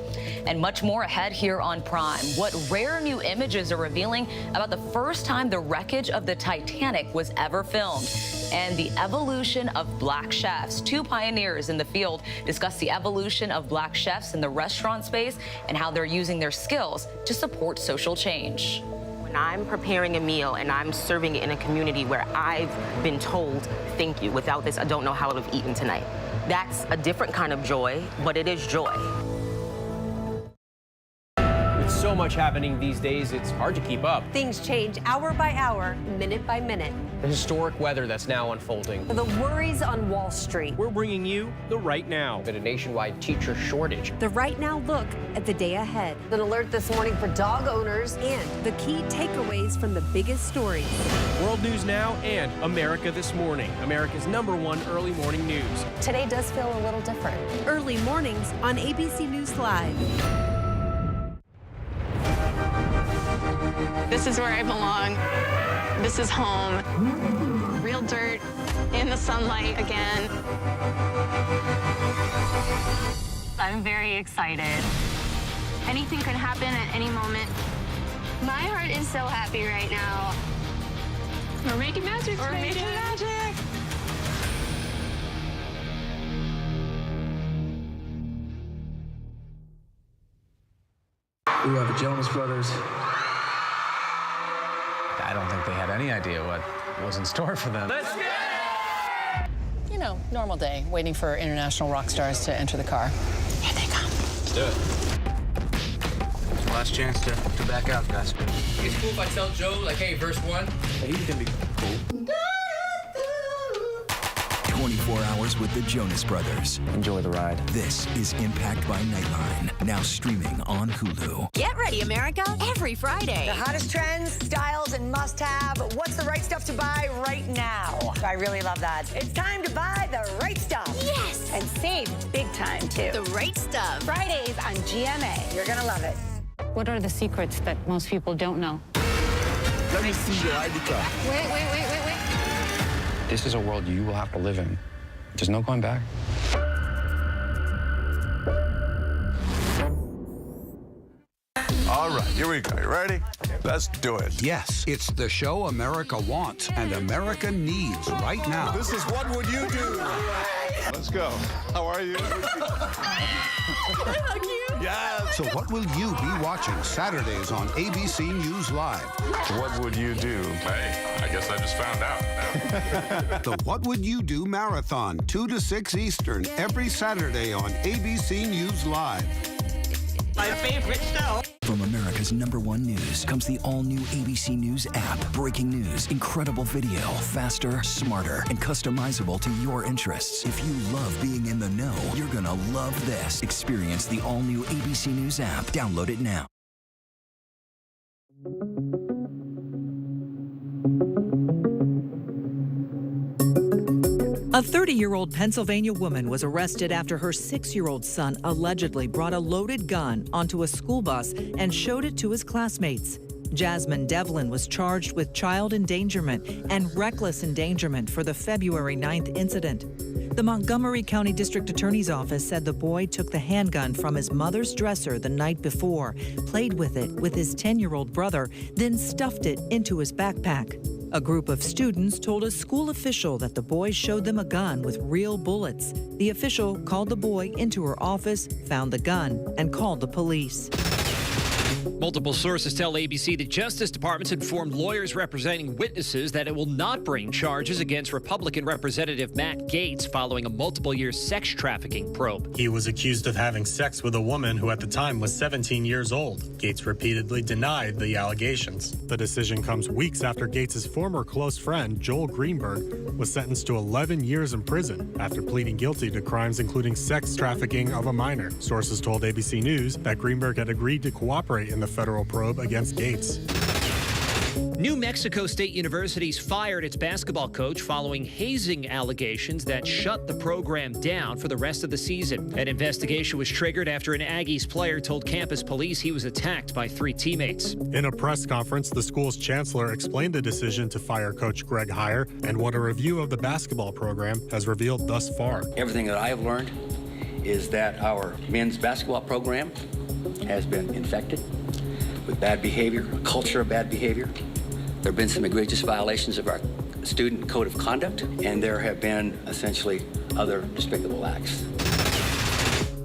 And much more ahead here on Prime. What rare new images are revealing about the first time the wreckage of the Titanic was ever filmed, and the evolution of black chefs. Two pioneers in the field discuss the evolution of black chefs in the restaurant space and how they're using their skills to support social change. When I'm preparing a meal and I'm serving it in a community where I've been told, thank you, without this, I don't know how I would have eaten tonight. That's a different kind of joy, but it is joy. With so much happening these days, it's hard to keep up. Things change hour by hour, minute by minute. The historic weather that's now unfolding. The worries on Wall Street. We're bringing you the Right Now. But a nationwide teacher shortage. The Right Now look at the day ahead. An alert this morning for dog owners and the key takeaways from the biggest stories. World News Now and America This Morning, America's #1 early morning news. Today does feel a little different. Early mornings on ABC News Live. This is where I belong. This is home. Real dirt in the sunlight again. I'm very excited. Anything could happen at any moment. My heart is so happy right now. We're making magic. We're making magic. We are the Jonas Brothers. I don't think they had any idea what was in store for them. Let's go! You know, normal day, waiting for international rock stars to enter the car. Here they come. Let's do it. It's the last chance to back out, guys. It's cool if I tell Joe, like, hey, verse 1. He's gonna be cool. 24 hours with the Jonas Brothers. Enjoy the ride. This is Impact by Nightline, now streaming on Hulu. Get ready, America, every Friday. The hottest trends, styles, and must-have. What's the right stuff to buy right now? I really love that. It's time to buy the right stuff. Yes! And save big time, too. The right stuff. Fridays on GMA. You're gonna love it. What are the secrets that most people don't know? Let me see your ID card. Wait. This is a world you will have to live in. There's no going back. All right, here we go. You ready? Let's do it. Yes, it's the show America wants and America needs right now. This is What Would You Do? Let's go. How are you? Hug you. Yes. So what will you be watching Saturdays on ABC News Live? What would you do? Hey, I guess I just found out. The What Would You Do Marathon, 2 to 6 Eastern, every Saturday on ABC News Live. My favorite show. From America's #1 news comes the all-new ABC News app. Breaking news, incredible video, faster, smarter, and customizable to your interests. If you love being in the know, you're gonna love this. Experience the all-new ABC News app. Download it now. A 30-year-old Pennsylvania woman was arrested after her 6-year-old son allegedly brought a loaded gun onto a school bus and showed it to his classmates. Jasmine Devlin was charged with child endangerment and reckless endangerment for the February 9th incident. The Montgomery County District Attorney's Office said the boy took the handgun from his mother's dresser the night before, played with it with his 10-year-old brother, then stuffed it into his backpack. A group of students told a school official that the boy showed them a gun with real bullets. The official called the boy into her office, found the gun, and called the police. Multiple sources tell ABC the Justice Department's informed lawyers representing witnesses that it will not bring charges against Republican Representative Matt Gaetz following a multiple-year sex trafficking probe. He was accused of having sex with a woman who at the time was 17 years old. Gaetz repeatedly denied the allegations. The decision comes weeks after Gaetz's former close friend, Joel Greenberg, was sentenced to 11 years in prison after pleading guilty to crimes including sex trafficking of a minor. Sources told ABC News that Greenberg had agreed to cooperate in the federal probe against Gaetz. New Mexico State University's fired its basketball coach following hazing allegations that shut the program down for the rest of the season. An investigation was triggered after an Aggies player told campus police he was attacked by 3 teammates. In a press conference, the school's chancellor explained the decision to fire Coach Greg Heyer and what a review of the basketball program has revealed thus far. Everything that I have learned is that our men's basketball program has been infected with bad behavior, a culture of bad behavior. There have been some egregious violations of our student code of conduct, and there have been essentially other despicable acts.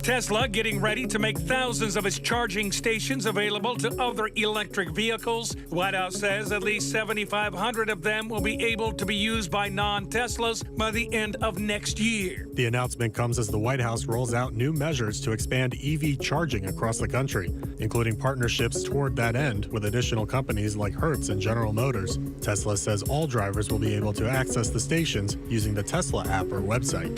Tesla getting ready to make thousands of its charging stations available to other electric vehicles. The White House says at least 7,500 of them will be able to be used by non-Teslas by the end of next year. The announcement comes as the White House rolls out new measures to expand EV charging across the country, including partnerships toward that end with additional companies like Hertz and General Motors. Tesla says all drivers will be able to access the stations using the Tesla app or website.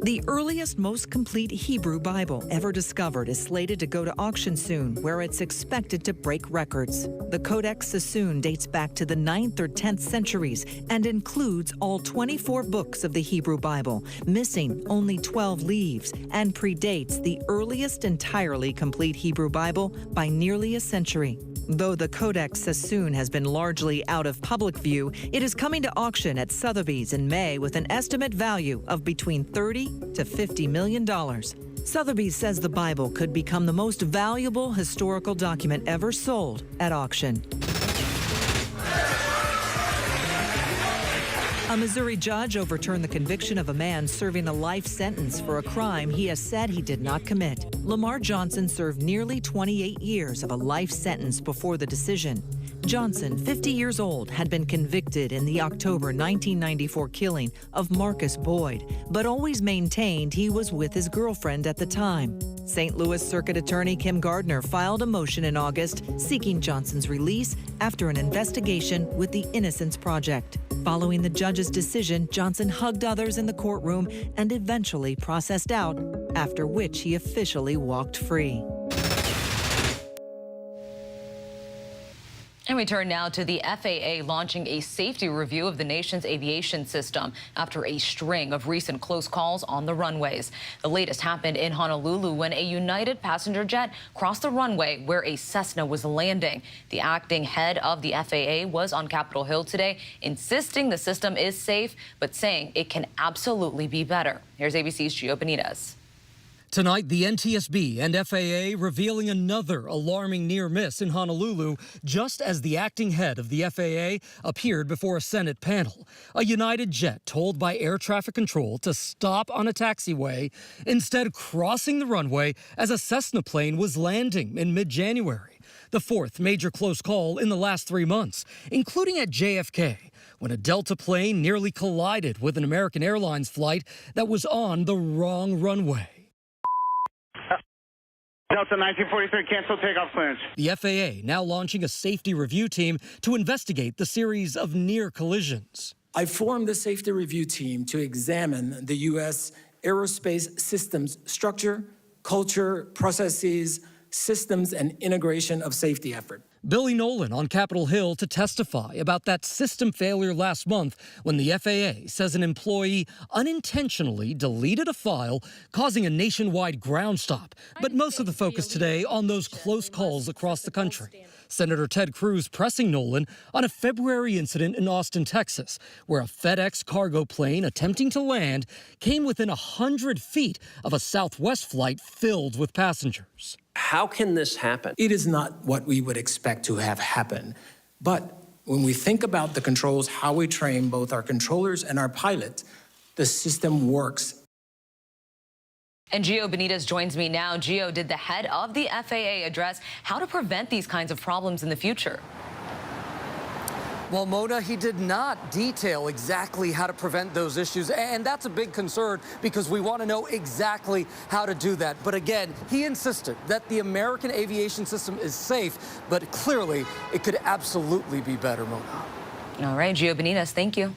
The earliest, most complete Hebrew Bible ever discovered is slated to go to auction soon, where it's expected to break records. The Codex Sassoon dates back to the 9th or 10th centuries and includes all 24 books of the Hebrew Bible, missing only 12 leaves, and predates the earliest entirely complete Hebrew Bible by nearly a century. Though the Codex Sassoon has been largely out of public view, it is coming to auction at Sotheby's in May with an estimate value of between $30 to $50 million. Sotheby's says the Bible could become the most valuable historical document ever sold at auction. A Missouri judge overturned the conviction of a man serving a life sentence for a crime he has said he did not commit. Lamar Johnson served nearly 28 years of a life sentence before the decision. Johnson, 50 years old, had been convicted in the October 1994 killing of Marcus Boyd, but always maintained he was with his girlfriend at the time. St. Louis Circuit Attorney Kim Gardner filed a motion in August seeking Johnson's release after an investigation with the Innocence Project. Following the judge's decision, Johnson hugged others in the courtroom and eventually processed out, after which he officially walked free. And we turn now to the FAA launching a safety review of the nation's aviation system after a string of recent close calls on the runways. The latest happened in Honolulu when a United passenger jet crossed the runway where a Cessna was landing. The acting head of the FAA was on Capitol Hill today, insisting the system is safe, but saying it can absolutely be better. Here's ABC's Gio Benitez. Tonight, the NTSB and FAA revealing another alarming near miss in Honolulu, just as the acting head of the FAA appeared before a Senate panel. A United jet told by air traffic control to stop on a taxiway, instead crossing the runway as a Cessna plane was landing in mid-January. The fourth major close call in the last 3 months, including at JFK, when a Delta plane nearly collided with an American Airlines flight that was on the wrong runway. Delta 1943, cancel takeoff clearance. The FAA now launching a safety review team to investigate the series of near collisions. I formed the safety review team to examine the U.S. aerospace systems structure, culture, processes, systems, and integration of safety effort. Billy Nolan on Capitol Hill to testify about that system failure last month when the FAA says an employee unintentionally deleted a file, causing a nationwide ground stop. But most of the focus today on those close calls across the country. Senator Ted Cruz pressing Nolan on a February incident in Austin, Texas, where a FedEx cargo plane attempting to land came within 100 feet of a Southwest flight filled with passengers. How can this happen? It is not what we would expect to have happen. But when we think about the controls, how we train both our controllers and our pilots, the system works. And Gio Benitez joins me now. Gio, did the head of the FAA address how to prevent these kinds of problems in the future? Well, Mona, he did not detail exactly how to prevent those issues, and that's a big concern because we want to know exactly how to do that. But again, he insisted that the American aviation system is safe, but clearly it could absolutely be better, Mona. All right, Gio Benitez, thank you.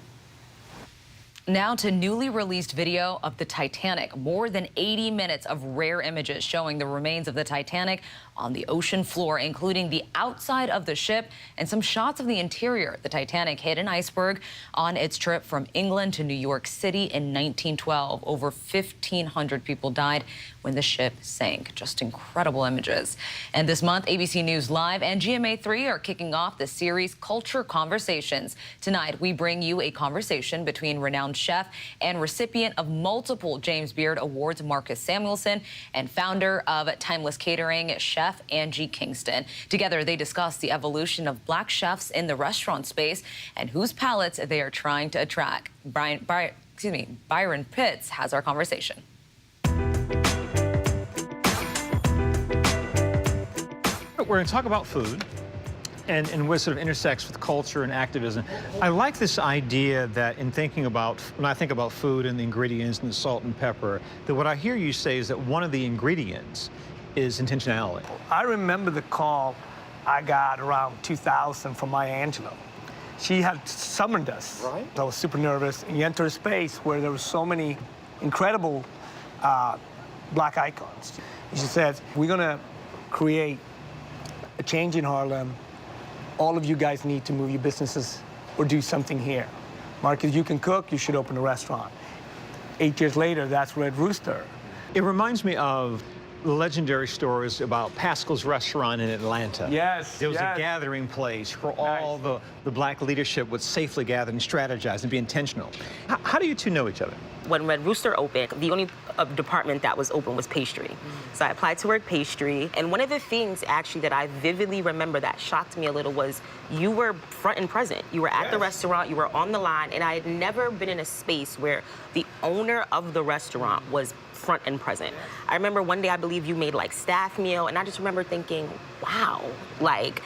Now to newly released video of the Titanic. More than 80 minutes of rare images showing the remains of the Titanic on the ocean floor, including the outside of the ship and some shots of the interior. The Titanic hit an iceberg on its trip from England to New York City in 1912. Over 1,500 people died when the ship sank. Just incredible images. And this month, ABC News Live and GMA3 are kicking off the series Culture Conversations. Tonight, we bring you a conversation between renowned chef and recipient of multiple James Beard Awards, Marcus Samuelsson, and founder of Timeless Catering, Chef Angie Kingston. Together, they discuss the evolution of Black chefs in the restaurant space and whose palates they are trying to attract. Byron Pitts has our conversation. We're going to talk about food and what sort of intersects with culture and activism. I like this idea that in thinking about, when I think about food and the ingredients and the salt and pepper, that what I hear you say is that one of the ingredients is intentionality. I remember the call I got around 2000 from Maya Angelou. She had summoned us. Right. I was super nervous. And you enter a space where there were so many incredible Black icons. And she said, we're going to create a change in Harlem. All of you guys need to move your businesses or do something here. Marcus, you can cook, you should open a restaurant. 8 years later, that's Red Rooster. It reminds me of legendary stories about Pascal's Restaurant in Atlanta. Yes, There was a gathering place where all the Black leadership would safely gather and strategize and be intentional. How do you two know each other? When Red Rooster opened, the only department that was open was pastry. So I applied to work pastry. And one of the things actually that I vividly remember that shocked me a little was you were front and present. You were at the restaurant, you were on the line, and I had never been in a space where the owner of the restaurant was front and present. I remember one day, I believe you made like staff meal, and I just remember thinking, wow, like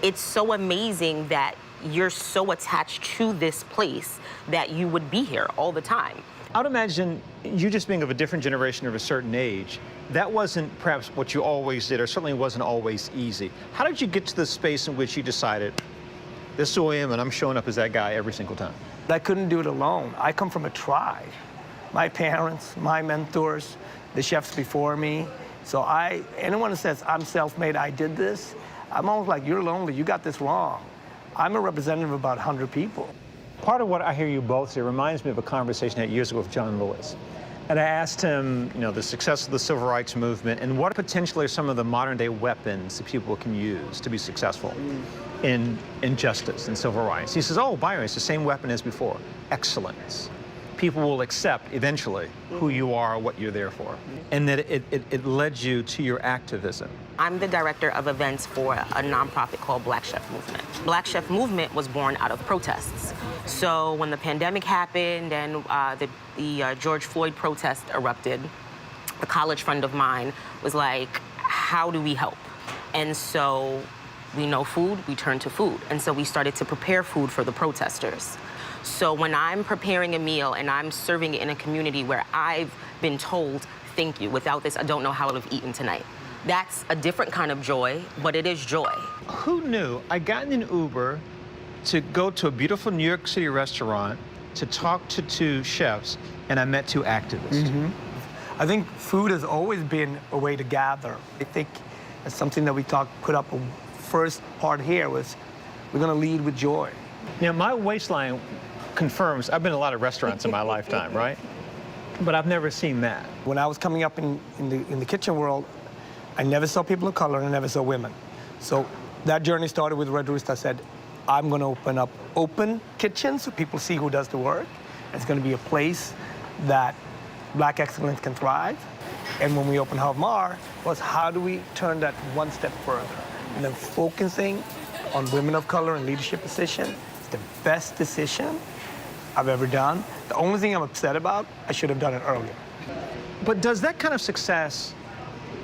it's so amazing that you're so attached to this place that you would be here all the time. I would imagine you just being of a different generation of a certain age, that wasn't perhaps what you always did, or certainly wasn't always easy. How did you get to the space in which you decided, this is who I am and I'm showing up as that guy every single time? I couldn't do it alone. I come from a tribe. My parents, my mentors, the chefs before me. So anyone who says I'm self-made, I did this, I'm almost like, you're lonely, you got this wrong. I'm a representative of about 100 people. Part of what I hear you both say reminds me of a conversation I had years ago with John Lewis. And I asked him, the success of the civil rights movement and what potentially are some of the modern day weapons that people can use to be successful in justice and civil rights. He says, oh, Byron, it's the same weapon as before, excellence. People will accept eventually who you are, what you're there for. And that it led you to your activism. I'm the director of events for a nonprofit called Black Chef Movement. Black Chef Movement was born out of protests. So when the pandemic happened and the George Floyd protest erupted, a college friend of mine was like, how do we help? And so we know food, we turn to food. And so we started to prepare food for the protesters. So when I'm preparing a meal and I'm serving it in a community where I've been told, thank you, without this, I don't know how I would have eaten tonight. That's a different kind of joy, but it is joy. Who knew? I got in an Uber to go to a beautiful New York City restaurant to talk to two chefs, and I met two activists. I think food has always been a way to gather. I think it's something that we put up a first part here was, we're going to lead with joy. Now, my waistline confirms, I've been in a lot of restaurants in my lifetime, right? But I've never seen that. When I was coming up in the kitchen world, I never saw people of color and I never saw women. So that journey started with Red Rooster. I said, I'm going to open up open kitchens so people see who does the work. It's going to be a place that Black excellence can thrive. And when we opened Hav Mar, was how do we turn that one step further? And then focusing on women of color in leadership positions is the best decision I've ever done. The only thing I'm upset about, I should have done it earlier. But does that kind of success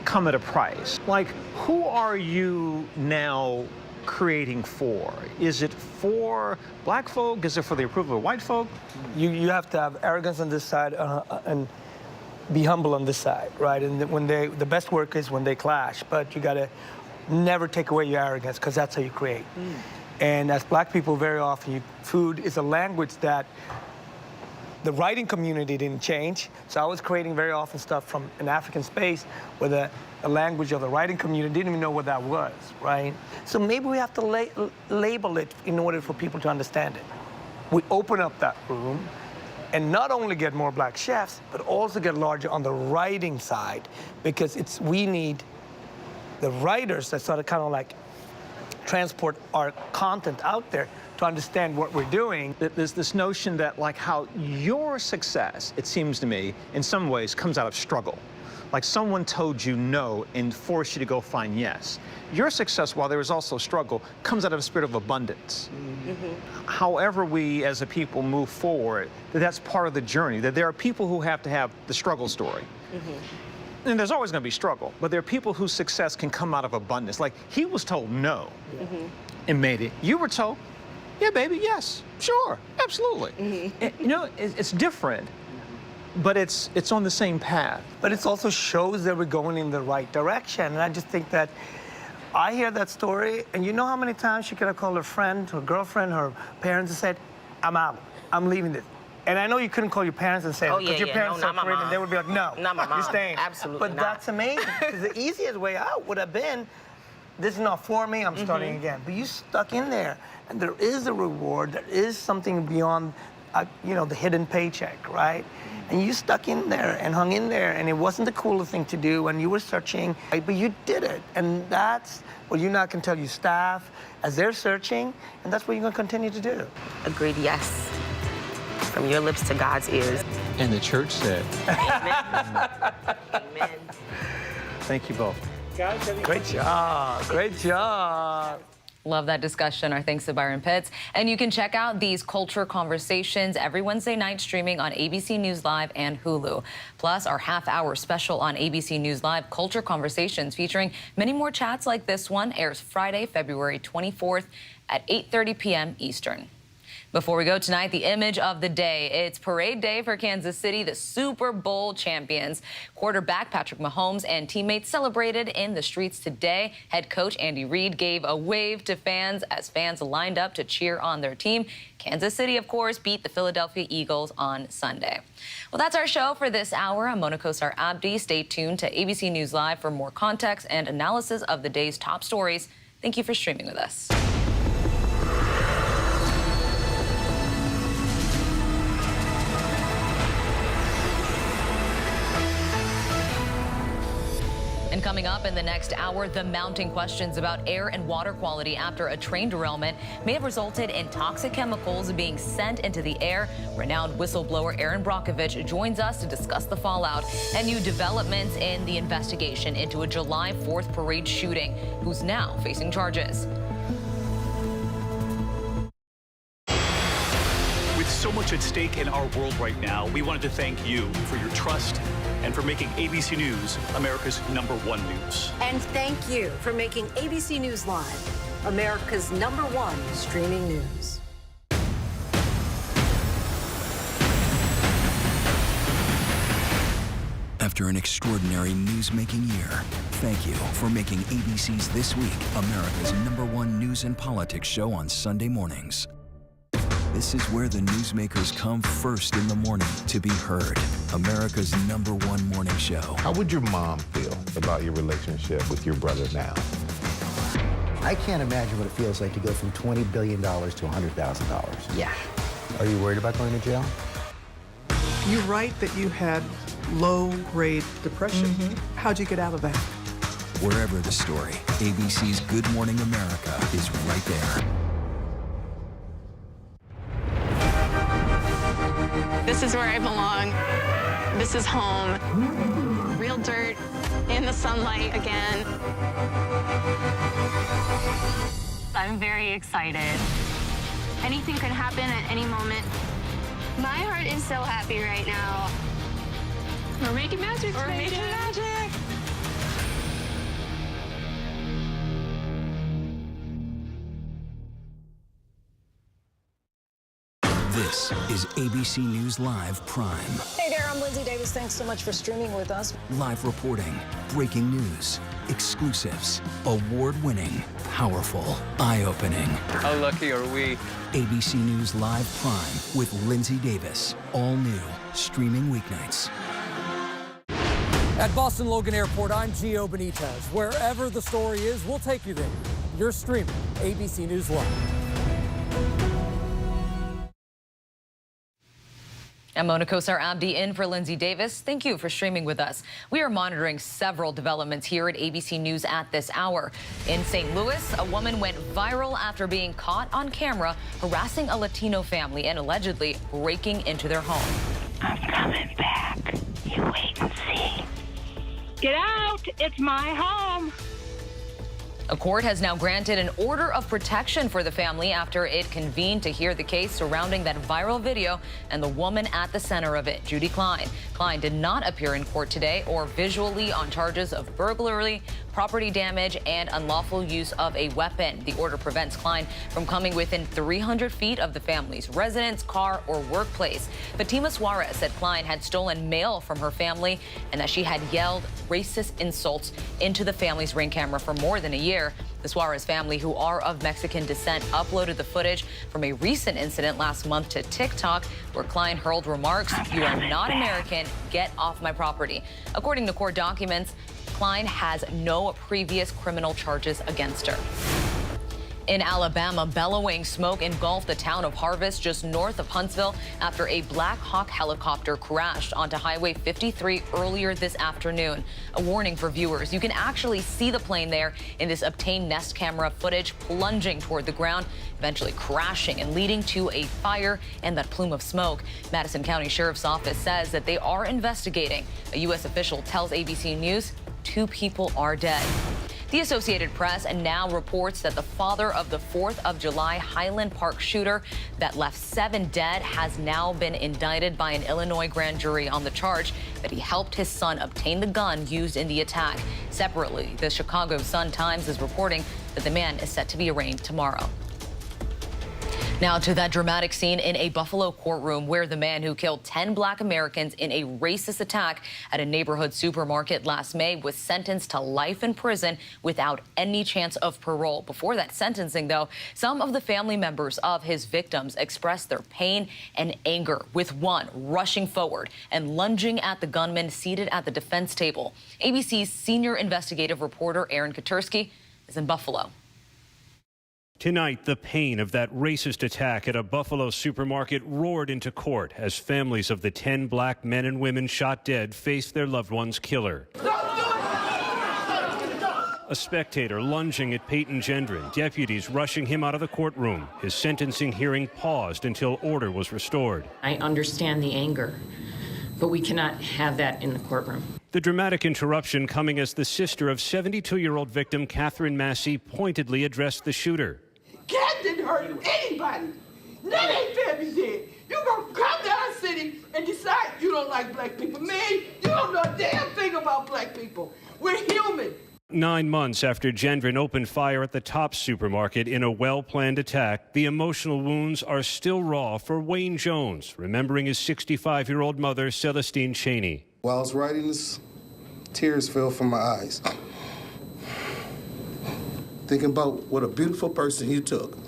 come at a price? Like, who are you now creating for? Is it for black folk? Is it for the approval of white folk? You have to have arrogance on this side and be humble on this side, right? And when the best work is when they clash, but you gotta never take away your arrogance, because that's how you create. And as black people, very often, food is a language that the writing community didn't change. So I was creating very often stuff from an African space where the language of the writing community didn't even know what that was, right? So maybe we have to label it in order for people to understand it. We open up that room and not only get more black chefs, but also get larger on the writing side, because we need the writers that sort of kind of like transport our content out there to understand what we're doing. There's this notion that, like, how your success, it seems to me, in some ways comes out of struggle. Like someone told you no and forced you to go find yes. Your success, while there is also struggle, comes out of a spirit of abundance. However we as a people move forward, that's part of the journey, that there are people who have to have the struggle story. And there's always going to be struggle, but there are people whose success can come out of abundance. Like, he was told no and made it. You were told, yeah, baby, yes, sure, absolutely. You know, it's different, but it's on the same path. But it also shows that we're going in the right direction. And I just think that I hear that story, and you know how many times she could have called her friend, her girlfriend, her parents, and said, I'm out, I'm leaving this. And I know you couldn't call your parents and say, because your parents are Korean, and they would be like, no, not my mom. You're staying. Absolutely but not. That's amazing, because the easiest way out would have been, this is not for me, I'm starting again. But you stuck in there, and there is a reward, there is something beyond, you know, the hidden paycheck, right? And you stuck in there and hung in there, and it wasn't the coolest thing to do, and you were searching, right? But you did it. And that's what you now can tell your staff as they're searching, and that's what you're going to continue to do. Agreed, yes. From your lips to God's ears. And the church said. Amen. Amen. Thank you both. Great job. Great job. Love that discussion. Our thanks to Byron Pitts. And you can check out these culture conversations every Wednesday night streaming on ABC News Live and Hulu. Plus, our half-hour special on ABC News Live, Culture Conversations, featuring many more chats like this one, airs Friday, February 24th at 8:30 p.m. Eastern. Before we go tonight, the image of the day. It's parade day for Kansas City, the Super Bowl champions. Quarterback Patrick Mahomes and teammates celebrated in the streets today. Head coach Andy Reid gave a wave to fans as fans lined up to cheer on their team. Kansas City, of course, beat the Philadelphia Eagles on Sunday. Well, that's our show for this hour. I'm Mona Kosar Abdi. Stay tuned to ABC News Live for more context and analysis of the day's top stories. Thank you for streaming with us. And coming up in the next hour, the mounting questions about air and water quality after a train derailment may have resulted in toxic chemicals being sent into the air. Renowned whistleblower Aaron Brockovich joins us to discuss the fallout and new developments in the investigation into a July 4th parade shooting, who's now facing charges. With so much at stake in our world right now, we wanted to thank you for your trust and for making ABC News America's #1 news. And thank you for making ABC News Live America's #1 streaming news. After an extraordinary news-making year, thank you for making ABC's This Week America's #1 news and politics show on Sunday mornings. This is where the newsmakers come first in the morning to be heard. America's #1 morning show. How would your mom feel about your relationship with your brother now? I can't imagine what it feels like to go from $20 billion to $100,000. Yeah. Are you worried about going to jail? You write that you had low-grade depression. How'd you get out of that? Wherever the story, ABC's Good Morning America is right there. This is where I belong. This is home. Real dirt in the sunlight again. I'm very excited. Anything could happen at any moment. My heart is so happy right now. We're making magic. We're making magic. This is ABC News Live Prime. Hey there, I'm Lindsay Davis. Thanks so much for streaming with us. Live reporting, breaking news, exclusives, award-winning, powerful, eye-opening. How lucky are we? ABC News Live Prime with Lindsay Davis. All new, streaming weeknights. At Boston Logan Airport, I'm Gio Benitez. Wherever the story is, we'll take you there. You're streaming ABC News Live. I'm Mona Kosar Abdi in for Lindsay Davis. Thank you for streaming with us. We are monitoring several developments here at ABC News at this hour. In St. Louis, a woman went viral after being caught on camera harassing a Latino family and allegedly breaking into their home. I'm coming back. You wait and see. Get out! It's my home. A court has now granted an order of protection for the family after it convened to hear the case surrounding that viral video and the woman at the center of it, Judy Klein. Klein did not appear in court today or visually on charges of burglary, property damage, and unlawful use of a weapon. The order prevents Klein from coming within 300 feet of the family's residence, car, or workplace. Fatima Suarez said Klein had stolen mail from her family and that she had yelled racist insults into the family's Ring camera for more than a year. The Suarez family, who are of Mexican descent, uploaded the footage from a recent incident last month to TikTok where Klein hurled remarks, "You are not American, get off my property." According to court documents, Klein has no previous criminal charges against her. In Alabama, bellowing smoke engulfed the town of Harvest just north of Huntsville after a Black Hawk helicopter crashed onto Highway 53 earlier this afternoon. A warning for viewers. You can actually see the plane there in this obtained Nest camera footage plunging toward the ground, eventually crashing and leading to a fire and that plume of smoke. Madison County Sheriff's Office says that they are investigating. A U.S. official tells ABC News 2 people are dead. The Associated Press now reports that the father of the 4th of July Highland Park shooter that left 7 dead has now been indicted by an Illinois grand jury on the charge that he helped his son obtain the gun used in the attack. Separately, the Chicago Sun-Times is reporting that the man is set to be arraigned tomorrow. Now to that dramatic scene in a Buffalo courtroom where the man who killed 10 Black Americans in a racist attack at a neighborhood supermarket last May was sentenced to life in prison without any chance of parole. Before that sentencing, though, some of the family members of his victims expressed their pain and anger, with one rushing forward and lunging at the gunman seated at the defense table. ABC's senior investigative reporter Aaron Katursky is in Buffalo. Tonight, the pain of that racist attack at a Buffalo supermarket roared into court as families of the 10 Black men and women shot dead faced their loved one's killer. A spectator lunging at Peyton Gendron, deputies rushing him out of the courtroom. His sentencing hearing paused until order was restored. I understand the anger, but we cannot have that in the courtroom. The dramatic interruption coming as the sister of 72-year-old victim Catherine Massey pointedly addressed the shooter. Cat didn't hurt anybody. None ain't family did. You gonna come to our city and decide you don't like black people. Man, you don't know a damn thing about black people. We're human. 9 months after Gendron opened fire at the Tops supermarket in a well-planned attack, the emotional wounds are still raw for Wayne Jones, remembering his 65-year-old mother, Celestine Cheney. While I was writing this, tears fell from my eyes. Thinking about what a beautiful person you took.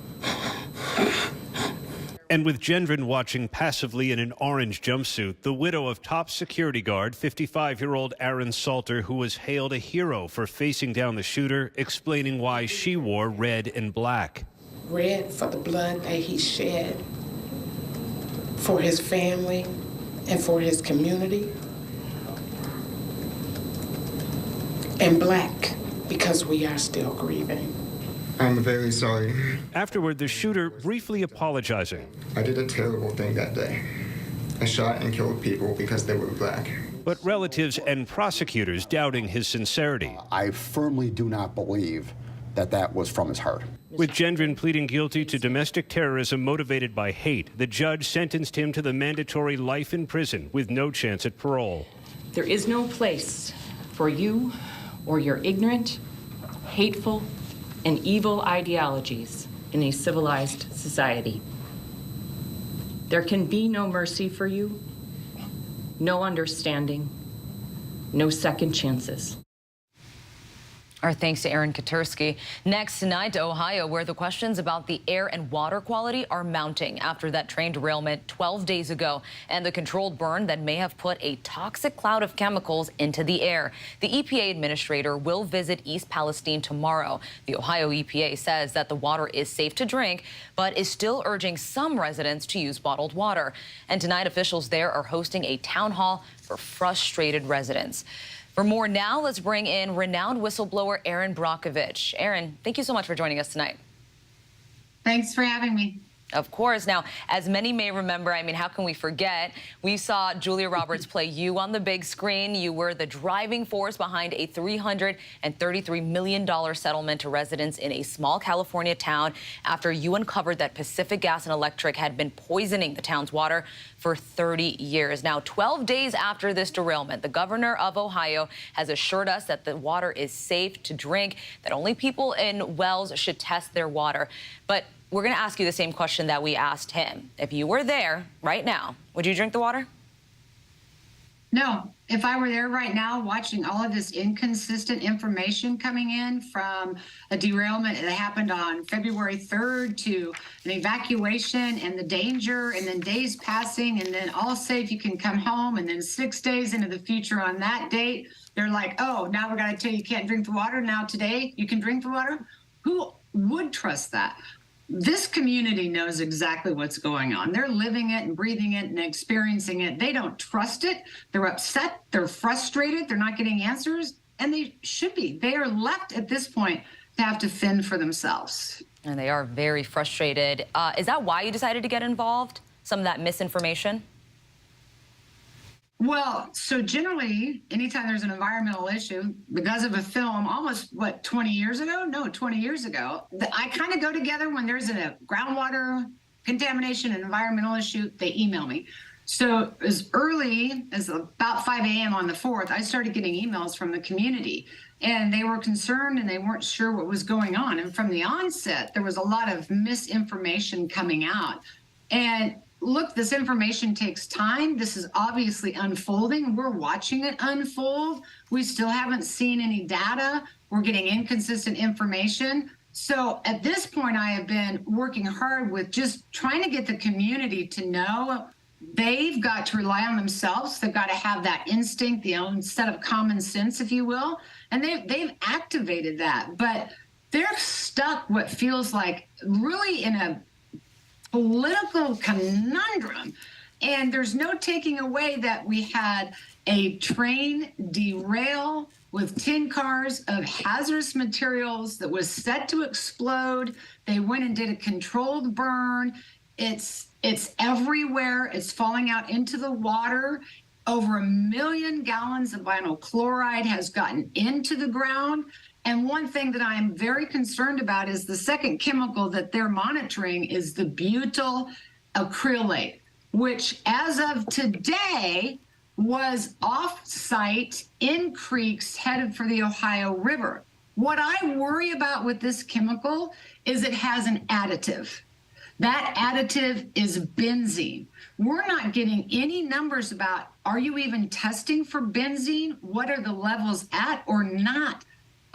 And with Gendron watching passively in an orange jumpsuit, the widow of top security guard, 55-year-old Aaron Salter, who was hailed a hero for facing down the shooter, explaining why she wore red and black. Red for the blood that he shed for his family and for his community. And black because we are still grieving. I'm very sorry. Afterward, the shooter briefly apologizing. I did a terrible thing that day. I shot and killed people because they were black. But relatives and prosecutors doubting his sincerity. I firmly do not believe that that was from his heart. With Gendron pleading guilty to domestic terrorism motivated by hate, the judge sentenced him to the mandatory life in prison with no chance at parole. There is no place for you or your ignorant, hateful, and evil ideologies in a civilized society. There can be no mercy for you, no understanding, no second chances. Our thanks to Aaron Katursky. Next tonight to Ohio, where the questions about the air and water quality are mounting after that train derailment 12 days ago and the controlled burn that may have put a toxic cloud of chemicals into the air. The EPA administrator will visit East Palestine tomorrow. The Ohio EPA says that the water is safe to drink, but is still urging some residents to use bottled water. And tonight, officials there are hosting a town hall for frustrated residents. For more now, let's bring in renowned whistleblower Erin Brockovich. Erin, thank you so much for joining us tonight. Thanks for having me. Of course. Now, as many may remember, I mean, how can we forget? We saw Julia Roberts play you on the big screen. You were the driving force behind a $333 million settlement to residents in a small California town after you uncovered that Pacific Gas and Electric had been poisoning the town's water for 30 years. Now, 12 days after this derailment, the governor of Ohio has assured us that the water is safe to drink, that only people in wells should test their water. But we're going to ask you the same question that we asked him. If you were there right now, would you drink the water? No. If I were there right now watching all of this inconsistent information coming in from a derailment that happened on February 3rd to an evacuation and the danger and then days passing and then all safe, you can come home, and then 6 days into the future on that date, they're like, oh, now we're going to tell you can't drink the water. Now today you can drink the water. Who would trust that? This community knows exactly what's going on. They're living it and breathing it and experiencing it. They don't trust it. They're upset. They're frustrated. They're not getting answers, and they should be. They are left at this point to have to fend for themselves. And they are very frustrated. Is that why you decided to get involved? Some of that misinformation? Well, so generally, anytime there's an environmental issue, because of a film almost, 20 years ago? No, 20 years ago. I kind of go together when there's a groundwater contamination and environmental issue, they email me. So as early as about 5 a.m. on the 4th, I started getting emails from the community. And they were concerned and they weren't sure what was going on. And from the onset, there was a lot of misinformation coming out. And look, this information takes time. This is obviously unfolding. We're watching it unfold. We still haven't seen any data. We're getting inconsistent information. So at this point, I have been working hard with just trying to get the community to know they've got to rely on themselves. They've got to have that instinct, set of common sense, if you will. And they've activated that. But they're stuck what feels like really in a political conundrum, and there's no taking away that we had a train derail with 10 cars of hazardous materials that was set to explode. They went and did a controlled burn. It's everywhere. It's falling out into the water. Over 1 million gallons of vinyl chloride has gotten into the ground. And one thing that I'm very concerned about is the second chemical that they're monitoring is the butyl acrylate, which as of today was off-site in creeks headed for the Ohio River. What I worry about with this chemical is it has an additive. That additive is benzene. We're not getting any numbers about, are you even testing for benzene? What are the levels at or not?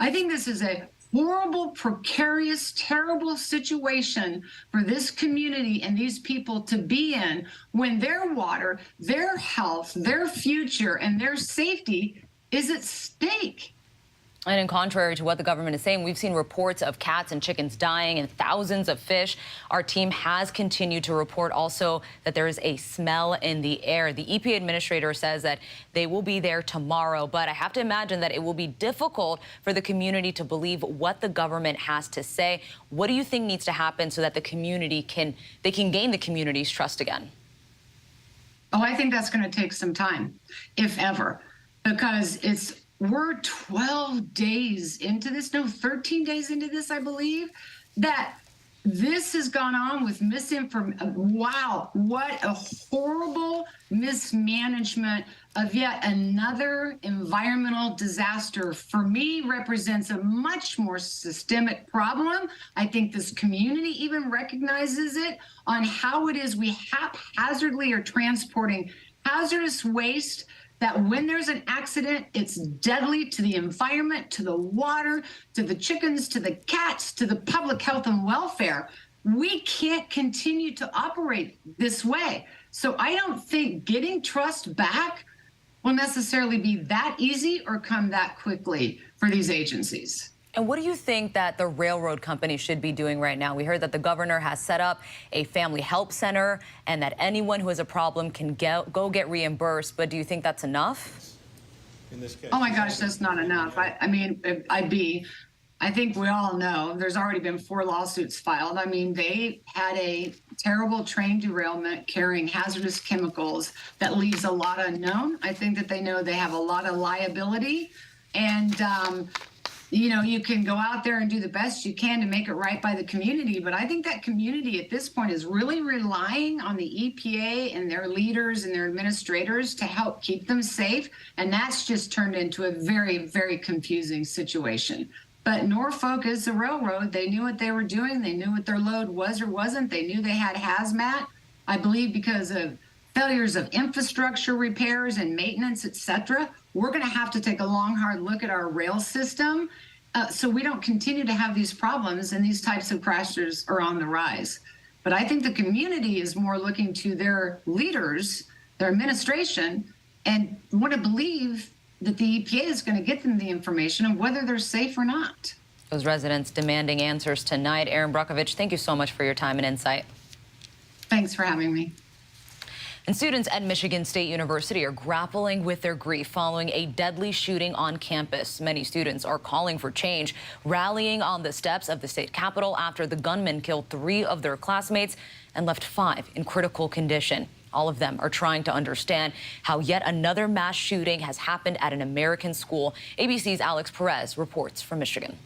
I think this is a horrible, precarious, terrible situation for this community and these people to be in when their water, their health, their future, and their safety is at stake. And in contrary to what the government is saying, we've seen reports of cats and chickens dying and thousands of fish. Our team has continued to report also that there is a smell in the air. The EPA administrator says that they will be there tomorrow, but I have to imagine that it will be difficult for the community to believe what the government has to say. What do you think needs to happen so that the community can gain the community's trust again? Oh, I think that's going to take some time, if ever, because we're 12 days into this, no, 13 days into this, I believe, that this has gone on with misinformation. Wow, what a horrible mismanagement of yet another environmental disaster. For me, represents a much more systemic problem. I think this community even recognizes it on how it is we haphazardly are transporting hazardous waste, that when there's an accident, it's deadly to the environment, to the water, to the chickens, to the cats, to the public health and welfare. We can't continue to operate this way. So I don't think getting trust back will necessarily be that easy or come that quickly for these agencies. And what do you think that the railroad company should be doing right now? We heard that the governor has set up a family help center and that anyone who has a problem can go get reimbursed. But do you think that's enough? In this case, oh my gosh, that's not enough. I think we all know there's already been 4 lawsuits filed. I mean, they had a terrible train derailment carrying hazardous chemicals that leaves a lot unknown. I think that they know they have a lot of liability, and you know, you can go out there and do the best you can to make it right by the community. But I think that community at this point is really relying on the EPA and their leaders and their administrators to help keep them safe. And that's just turned into a very, very confusing situation. But Norfolk is the railroad. They knew what they were doing. They knew what their load was or wasn't. They knew they had hazmat, I believe, because of failures of infrastructure repairs and maintenance, et cetera. We're going to have to take a long, hard look at our rail system so we don't continue to have these problems and these types of crashes are on the rise. But I think the community is more looking to their leaders, their administration, and want to believe that the EPA is going to get them the information of whether they're safe or not. Those residents demanding answers tonight. Erin Brockovich, thank you so much for your time and insight. Thanks for having me. And students at Michigan State University are grappling with their grief following a deadly shooting on campus. Many students are calling for change, rallying on the steps of the state capitol after the gunman killed 3 of their classmates and left 5 in critical condition. All of them are trying to understand how yet another mass shooting has happened at an American school. ABC's Alex Perez reports from Michigan.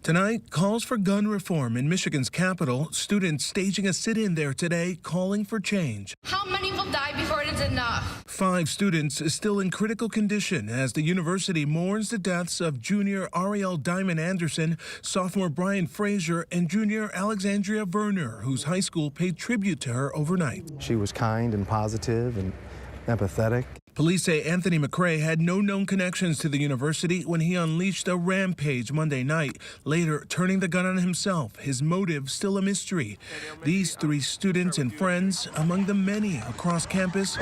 Tonight, calls for gun reform in Michigan's capital. Students staging a sit-in there today, calling for change. How many will die before it is enough? 5 students still in critical condition as the university mourns the deaths of junior Ariel Diamond Anderson, sophomore Brian Frazier, and junior Alexandria Werner, whose high school paid tribute to her overnight. She was kind and positive and empathetic. Police say Anthony McRae had no known connections to the university when he unleashed a rampage Monday night, later turning the gun on himself, his motive still a mystery. These 3 students and friends among the many across campus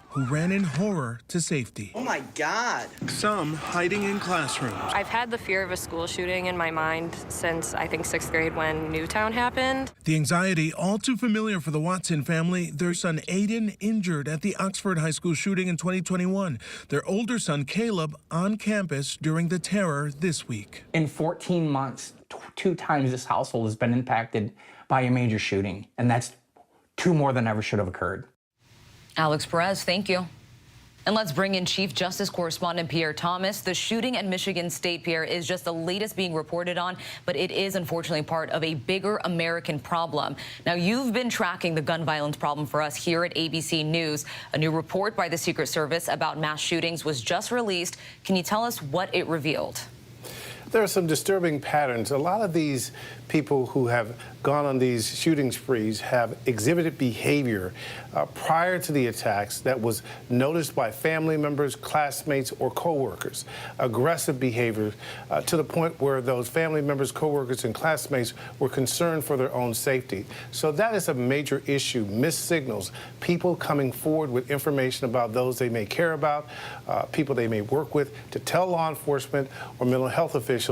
who ran in horror to safety. Oh my God. Some hiding in classrooms. I've had the fear of a school shooting in my mind since, I think, 6th grade when Newtown happened. The anxiety all too familiar for the Watson family. Their son Aiden injured at the Oxford High School shooting in 2021. Their older son Caleb on campus during the terror this week. In 14 months, 2 times this household has been impacted by a major shooting, and that's 2 more than ever should have occurred. Alex Perez, thank you. And let's bring in Chief Justice Correspondent Pierre Thomas. The shooting at Michigan State, Pierre, is just the latest being reported on, but it is unfortunately part of a bigger American problem. Now, you've been tracking the gun violence problem for us here at ABC News. A new report by the Secret Service about mass shootings was just released. Can you tell us what it revealed? There are some disturbing patterns. A lot of these people who have gone on these shooting sprees have exhibited behavior prior to the attacks that was noticed by family members, classmates, or coworkers. Aggressive behavior to the point where those family members, coworkers, and classmates were concerned for their own safety. So that is a major issue. Missed signals, people coming forward with information about those they may care about, people they may work with, to tell law enforcement or mental health officials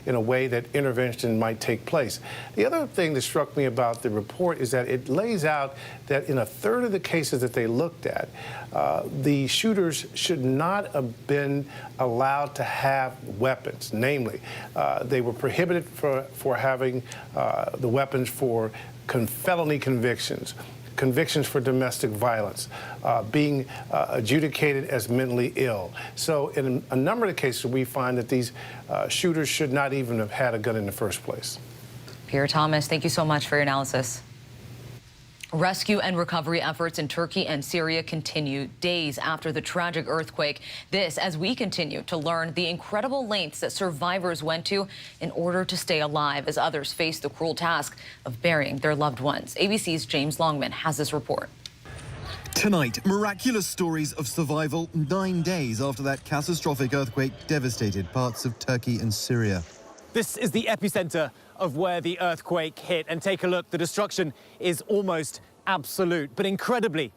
in a way that intervention might take place. The other thing that struck me about the report is that it lays out that in a third of the cases that they looked at, the shooters should not have been allowed to have weapons. Namely, they were prohibited for having the weapons for felony convictions, convictions for domestic violence, being adjudicated as mentally ill. So in a number of cases, we find that these shooters should not even have had a gun in the first place. Pierre Thomas, thank you so much for your analysis. Rescue and recovery efforts in Turkey and Syria continue days after the tragic earthquake. This as we continue to learn the incredible lengths that survivors went to in order to stay alive as others face the cruel task of burying their loved ones. ABC's James Longman has this report. Tonight, miraculous stories of survival 9 days after that catastrophic earthquake devastated parts of Turkey and Syria. This is the epicenter of where the earthquake hit. And take a look, the destruction is almost absolute. But incredibly,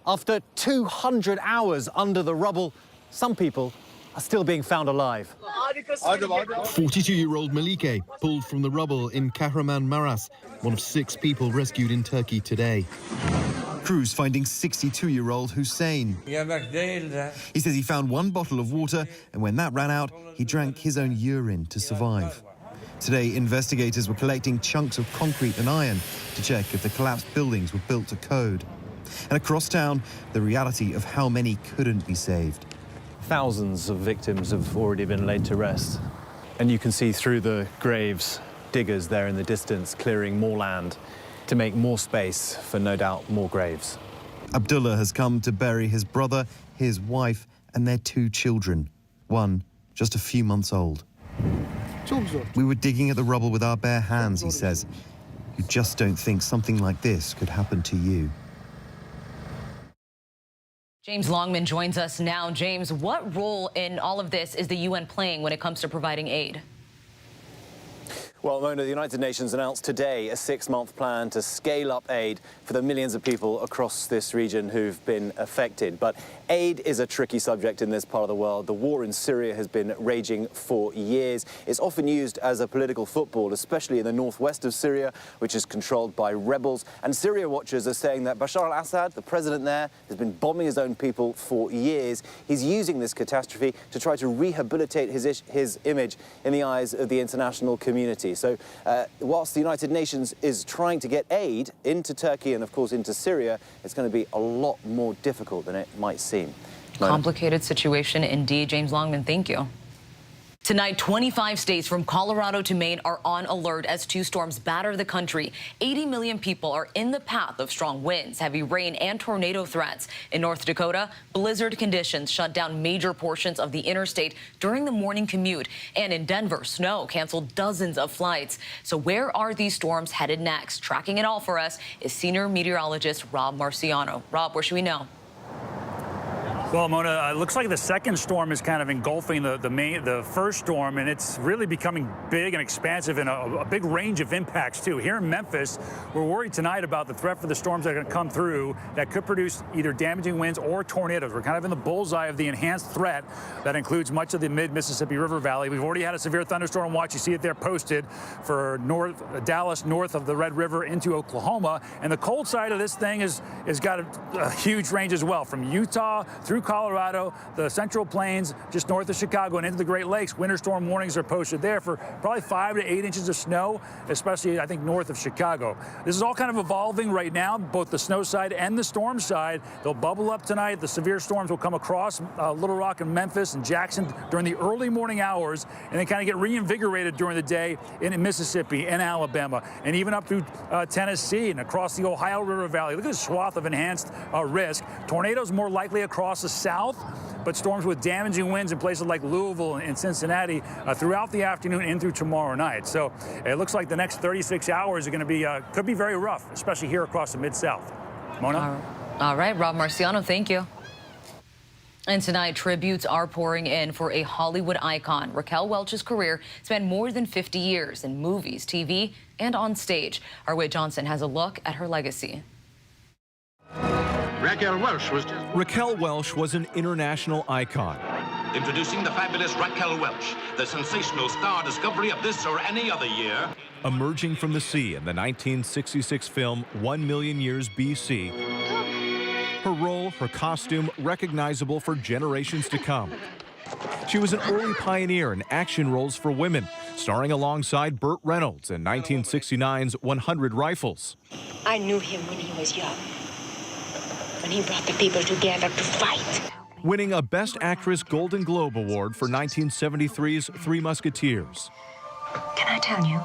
after 200 hours under the rubble, some people are still being found alive. 42-year-old Melike pulled from the rubble in Kahramanmaraş, one of 6 people rescued in Turkey today. Crews finding 62-year-old Hussein. He says he found 1 bottle of water, and when that ran out, he drank his own urine to survive. Today, investigators were collecting chunks of concrete and iron to check if the collapsed buildings were built to code. And across town, the reality of how many couldn't be saved. Thousands of victims have already been laid to rest. And you can see through the graves, diggers there in the distance clearing more land to make more space for, no doubt, more graves. Abdullah has come to bury his brother, his wife, and their 2 children, one just a few months old. We were digging at the rubble with our bare hands, he says. You just don't think something like this could happen to you. James Longman joins us now. James, what role in all of this is the UN playing when it comes to providing aid? Well, Mona, the United Nations announced today a 6-month plan to scale up aid for the millions of people across this region who've been affected. But aid is a tricky subject in this part of the world. The war in Syria has been raging for years. It's often used as a political football, especially in the northwest of Syria, which is controlled by rebels. And Syria watchers are saying that Bashar al-Assad, the president there, has been bombing his own people for years. He's using this catastrophe to try to rehabilitate his image in the eyes of the international community. So whilst the United Nations is trying to get aid into Turkey and, of course, into Syria, it's going to be a lot more difficult than it might seem. Complicated situation indeed. James Longman, thank you. Tonight, 25 states from Colorado to Maine are on alert as 2 storms batter the country. 80 million people are in the path of strong winds, heavy rain, and tornado threats. In North Dakota, blizzard conditions shut down major portions of the interstate during the morning commute. And in Denver, snow canceled dozens of flights. So where are these storms headed next? Tracking it all for us is senior meteorologist Rob Marciano. Rob, what should we know? Well, Mona, it looks like the second storm is kind of engulfing the first storm, and it's really becoming big and expansive and a big range of impacts, too. Here in Memphis, we're worried tonight about the threat for the storms that are going to come through that could produce either damaging winds or tornadoes. We're kind of in the bullseye of the enhanced threat that includes much of the mid-Mississippi River Valley. We've already had a severe thunderstorm watch. You see it there posted for Dallas, north of the Red River into Oklahoma. And the cold side of this thing is got a huge range as well, from Utah through Colorado, the Central Plains, just north of Chicago and into the Great Lakes. Winter storm warnings are posted there for probably 5 to 8 inches of snow, especially, I think, north of Chicago. This is all kind of evolving right now, both the snow side and the storm side. They'll bubble up tonight. The severe storms will come across Little Rock and Memphis and Jackson during the early morning hours, and then kind of get reinvigorated during the day in Mississippi and Alabama, and even up through Tennessee and across the Ohio River Valley. Look at this swath of enhanced risk. Tornadoes more likely across the south, but storms with damaging winds in places like Louisville and Cincinnati throughout the afternoon and through tomorrow night. So it looks like the next 36 hours are going to be, could be very rough, especially here across the Mid-South. Mona? All right, Rob Marciano, thank you. And tonight, tributes are pouring in for a Hollywood icon. Raquel Welch's career spanned more than 50 years in movies, TV, and on stage. Our Wade Johnson has a look at her legacy. Raquel Welch was an international icon. Introducing the fabulous Raquel Welch, the sensational star discovery of this or any other year. Emerging from the sea in the 1966 film 1 Million Years B.C., her role, her costume, recognizable for generations to come. She was an early pioneer in action roles for women, starring alongside Burt Reynolds in 1969's 100 Rifles. I knew him when he was young, when he brought the people together to fight. Winning a Best Actress Golden Globe Award for 1973's Three Musketeers. Can I tell you?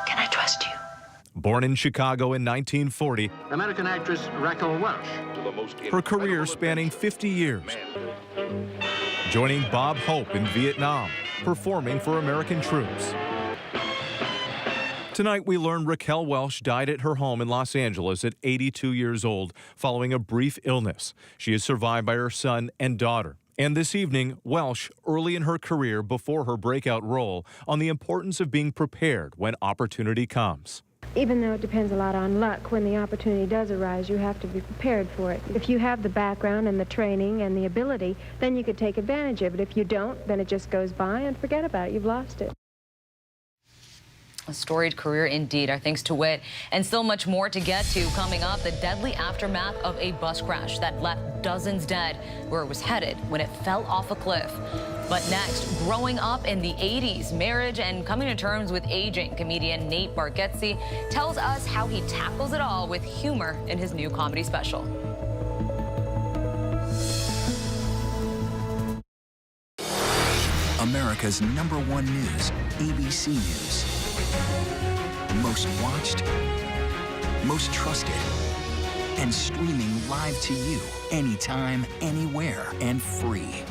Can I trust you? Born in Chicago in 1940, American actress Raquel Welch. Her career spanning 50 years. Joining Bob Hope in Vietnam, performing for American troops. Tonight, we learn Raquel Welch died at her home in Los Angeles at 82 years old following a brief illness. She is survived by her son and daughter. And this evening, Welch, early in her career before her breakout role, on the importance of being prepared when opportunity comes. Even though it depends a lot on luck, when the opportunity does arise, you have to be prepared for it. If you have the background and the training and the ability, then you could take advantage of it. If you don't, then it just goes by and forget about it. You've lost it. A storied career indeed. Our thanks to Whit. And still much more to get to coming up. The deadly aftermath of a bus crash that left dozens dead where it was headed when it fell off a cliff. But next, growing up in the 80s, marriage and coming to terms with aging, comedian Nate Bargatze tells us how he tackles it all with humor in his new comedy special. America's #1 news, ABC News. Most watched, most trusted, and streaming live to you anytime, anywhere, and free.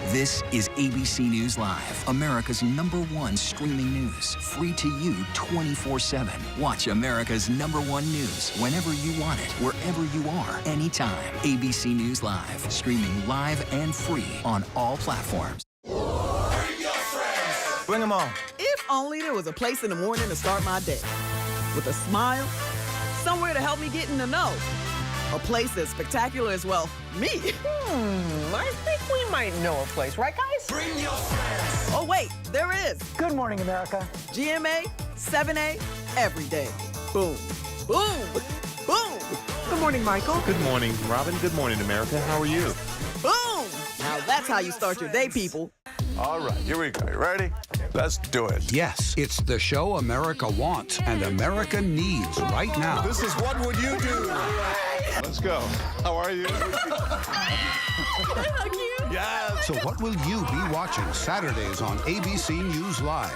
This is ABC News Live, America's #1 streaming news, free to you 24/7. Watch America's #1 news whenever you want it, wherever you are, anytime. ABC News Live, streaming live and free on all platforms. Bring them on. If only there was a place in the morning to start my day. With a smile, somewhere to help me get in the know. A place that's spectacular as well. Me. I think we might know a place, right, guys? Bring your friends. Oh, wait, there is. Good morning, America. GMA, 7A, every day. Boom. Boom. Boom. Good morning, Michael. Good morning, Robin. Good morning, America. How are you? Boom. Now that's how you start your day, people. All right, here we go. You ready? Let's do it. Yes, it's the show America wants and America needs right now. This is What Would You Do? Let's go. How are you? Yes. So what will you be watching Saturdays on ABC News Live?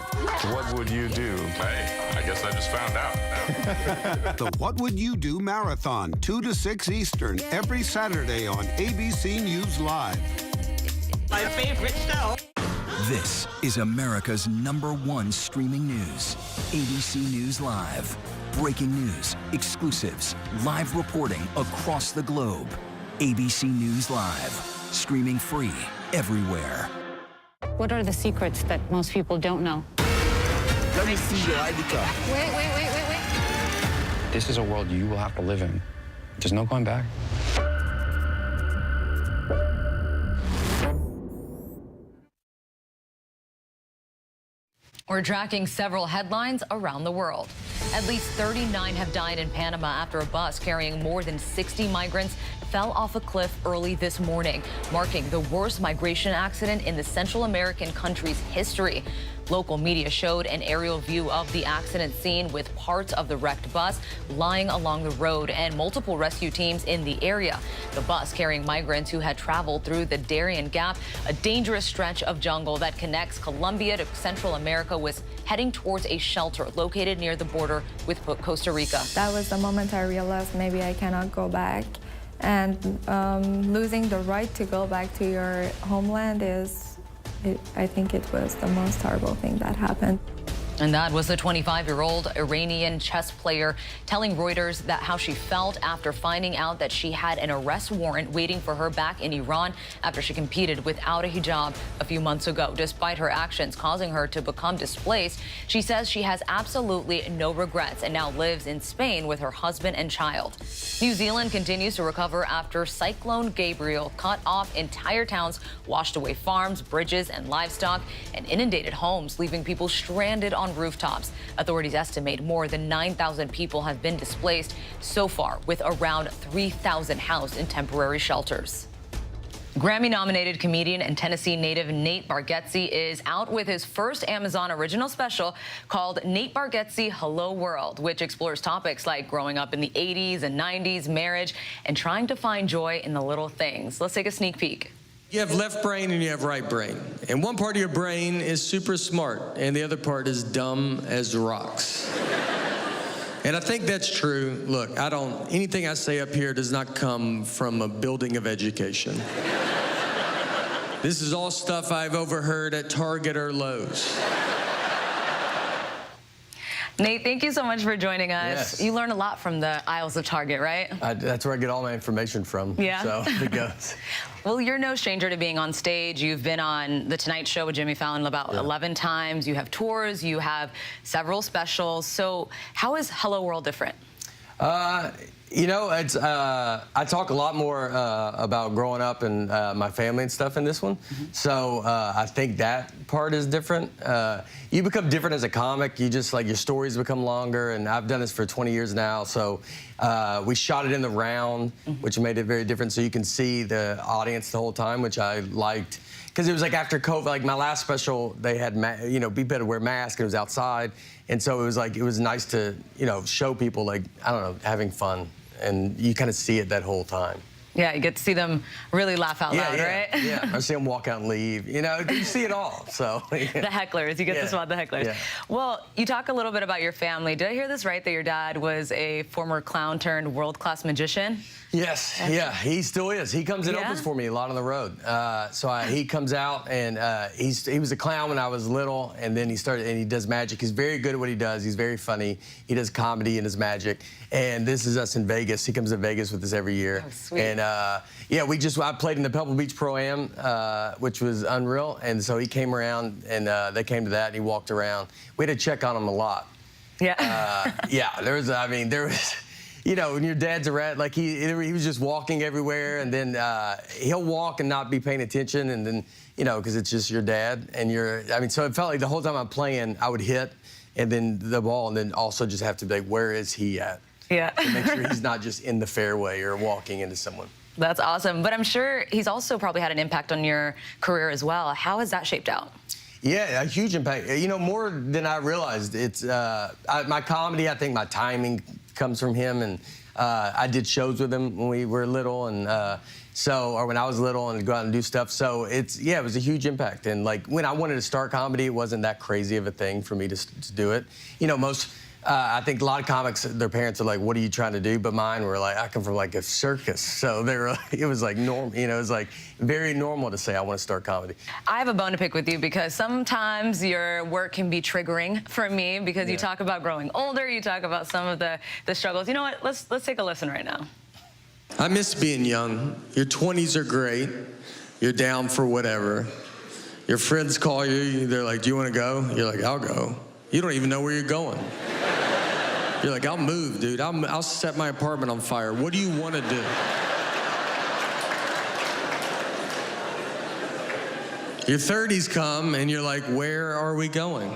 What would you do? Hey, I guess I just found out. The What Would You Do Marathon, 2 to 6 Eastern, every Saturday on ABC News Live. My favorite show. This is America's #1 streaming news, ABC News Live. Breaking news, exclusives, live reporting across the globe. ABC News Live, streaming free everywhere. What are the secrets that most people don't know? Let me see your ID card. Wait. This is a world you will have to live in. There's no going back. We're tracking several headlines around the world. At least 39 have died in Panama after a bus carrying more than 60 migrants fell off a cliff early this morning, marking the worst migration accident in the Central American country's history. Local media showed an aerial view of the accident scene with parts of the wrecked bus lying along the road and multiple rescue teams in the area. The bus carrying migrants who had traveled through the Darien Gap, a dangerous stretch of jungle that connects Colombia to Central America, was heading towards a shelter located near the border with Costa Rica. That was the moment I realized maybe I cannot go back. And losing the right to go back to your homeland I think it was the most horrible thing that happened. And that was the 25-year-old Iranian chess player telling Reuters that how she felt after finding out that she had an arrest warrant waiting for her back in Iran after she competed without a hijab a few months ago. Despite her actions causing her to become displaced, she says she has absolutely no regrets and now lives in Spain with her husband and child. New Zealand continues to recover after Cyclone Gabriel cut off entire towns, washed away farms, bridges, and livestock, and inundated homes, leaving people stranded on rooftops. Authorities estimate more than 9,000 people have been displaced so far, with around 3,000 housed in temporary shelters. Grammy-nominated comedian and Tennessee native Nate Bargatze is out with his first Amazon original special called Nate Bargatze Hello World, which explores topics like growing up in the 80s and 90s, marriage, and trying to find joy in the little things. Let's take a sneak peek. You have left brain and you have right brain. And one part of your brain is super smart, and the other part is dumb as rocks. And I think that's true. Look, anything I say up here does not come from a building of education. This is all stuff I've overheard at Target or Lowe's. Nate, thank you so much for joining us. Yes. You learn a lot from the aisles of Target, right? That's where I get all my information from. Yeah. So it goes. Well, you're no stranger to being on stage. You've been on The Tonight Show with Jimmy Fallon about 11 times. You have tours. You have several specials. So how is Hello World different? You know, it's I talk a lot more about growing up and my family and stuff in this one. So I think that part is different. You become different as a comic. You just your stories become longer, and I've done this for 20 years now. So we shot it in the round, which made it very different. So you can see the audience the whole time, which I liked. Because it was after COVID, my last special, they had, be better wear masks, and it was outside. And so it was nice to, show people, I don't know, having fun. And you kind of see it that whole time. Yeah, you get to see them really laugh out loud, right? Yeah, or see them walk out and leave. You see it all, so. The hecklers, you get to spot the hecklers. Yeah. Well, you talk a little bit about your family. Did I hear this right, that your dad was a former clown turned world-class magician? Yes, yeah, he still is. He comes and opens for me a lot on the road. He comes out, and he was a clown when I was little, and then he does magic. He's very good at what he does. He's very funny. He does comedy and his magic. And this is us in Vegas. He comes to Vegas with us every year. Oh, sweet. And I played in the Pebble Beach Pro-Am, which was unreal. And so he came around, and they came to that, and he walked around. We had to check on him a lot. Yeah. There was, when your dad's a rat, he was just walking everywhere, and then he'll walk and not be paying attention, and then, because it's just your dad, and so it felt like the whole time I'm playing, I would hit, and then the ball, and then also just have to be where is he at? Yeah. To make sure he's not just in the fairway or walking into someone. That's awesome. But I'm sure he's also probably had an impact on your career as well. How has that shaped out? Yeah, a huge impact. more than I realized. It's my comedy, I think my timing comes from him, and I did shows with him when we were little, and or when I was little, and go out and do stuff. So it was a huge impact. And when I wanted to start comedy, it wasn't that crazy of a thing for me to do it. I think a lot of comics, their parents are like, "What are you trying to do?" But mine were I come from a circus, so it was normal. It was very normal to say I want to start comedy. I have a bone to pick with you because sometimes your work can be triggering for me because you talk about growing older, you talk about some of the struggles. You know what? Let's take a listen right now. I miss being young. Your 20s are great. You're down for whatever. Your friends call you. They're like, "Do you want to go?" You're like, "I'll go." You don't even know where you're going. You're like, "I'll move, dude. I'll set my apartment on fire. What do you want to do?" Your 30s come, and you're like, "Where are we going?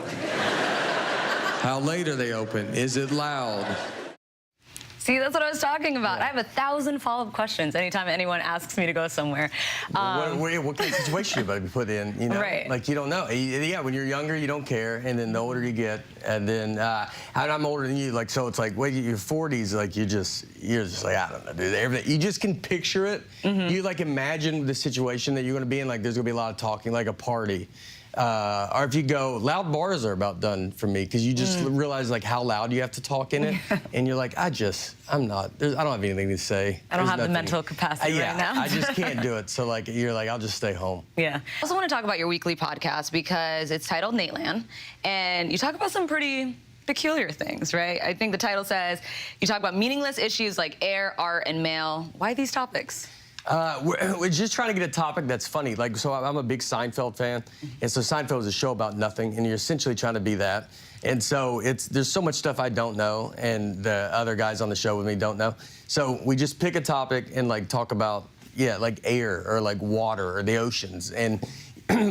How late are they open? Is it loud?" See, that's what I was talking about. I have 1,000 follow-up questions anytime anyone asks me to go somewhere. What kind of situation you be put in? Right. You don't know. Yeah, when you're younger, you don't care, and then the older you get, and then and I'm older than you. So it's wait, your 40s, you're just I don't know, dude. Everything you just can picture it. You imagine the situation that you're going to be in. There's going to be a lot of talking, like a party. Or if you go, loud bars are about done for me because you just realize like how loud you have to talk in it, and you're like, I don't have anything to say. I don't have the mental capacity right now. I just can't do it. So like, you're like, I'll just stay home. Yeah. I also want to talk about your weekly podcast because it's titled Nateland, and you talk about some pretty peculiar things, right? I think the title says you talk about meaningless issues like air, art, and mail. Why these topics? We're just trying to get a topic that's funny. Like, so I'm a big Seinfeld fan, and so Seinfeld is a show about nothing, and you're essentially trying to be that. And so there's so much stuff I don't know, and the other guys on the show with me don't know. So we just pick a topic and like talk about, like air or like water or the oceans, and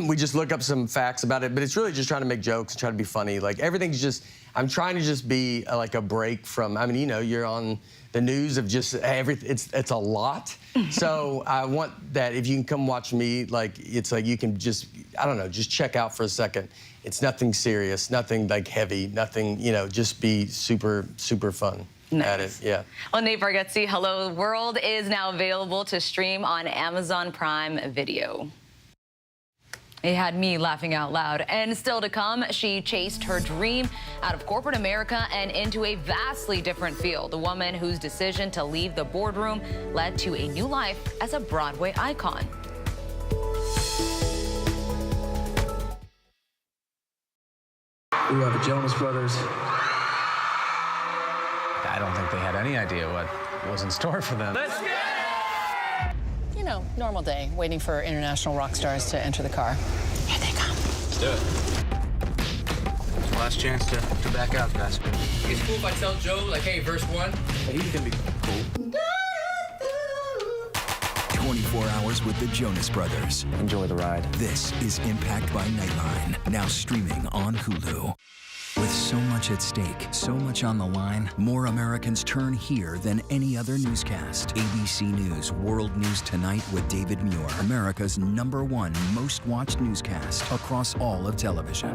we just look up some facts about it. But it's really just trying to make jokes, trying to be funny. Like everything's just, I'm trying to just be like a break from. I mean, you know, you're on the news of just everything. It's a lot. So I want that if you can come watch me, like it's like you can just, I don't know, just check out for a second. It's nothing serious, nothing like heavy, nothing, you know, just be super, super fun. Nice. At it, yeah. Well, Nate Bargatze, Hello World is now available to stream on Amazon Prime Video. It had me laughing out loud. And still to come, she chased her dream out of corporate America and into a vastly different field. The woman whose decision to leave the boardroom led to a new life as a Broadway icon. We are the Jonas Brothers. I don't think they had any idea what was in store for them. Let's go! You know, normal day, waiting for international rock stars to enter the car. Here they come. Let's do it. Last chance to back out, guys. It's cool if I tell Joe, like, hey, verse 1. He's gonna be cool. 24 hours with the Jonas Brothers. Enjoy the ride. This is Impact by Nightline, now streaming on Hulu. With so much at stake, so much on the line, more Americans turn here than any other newscast. ABC News World News Tonight with David Muir, America's #1 most watched newscast across all of television.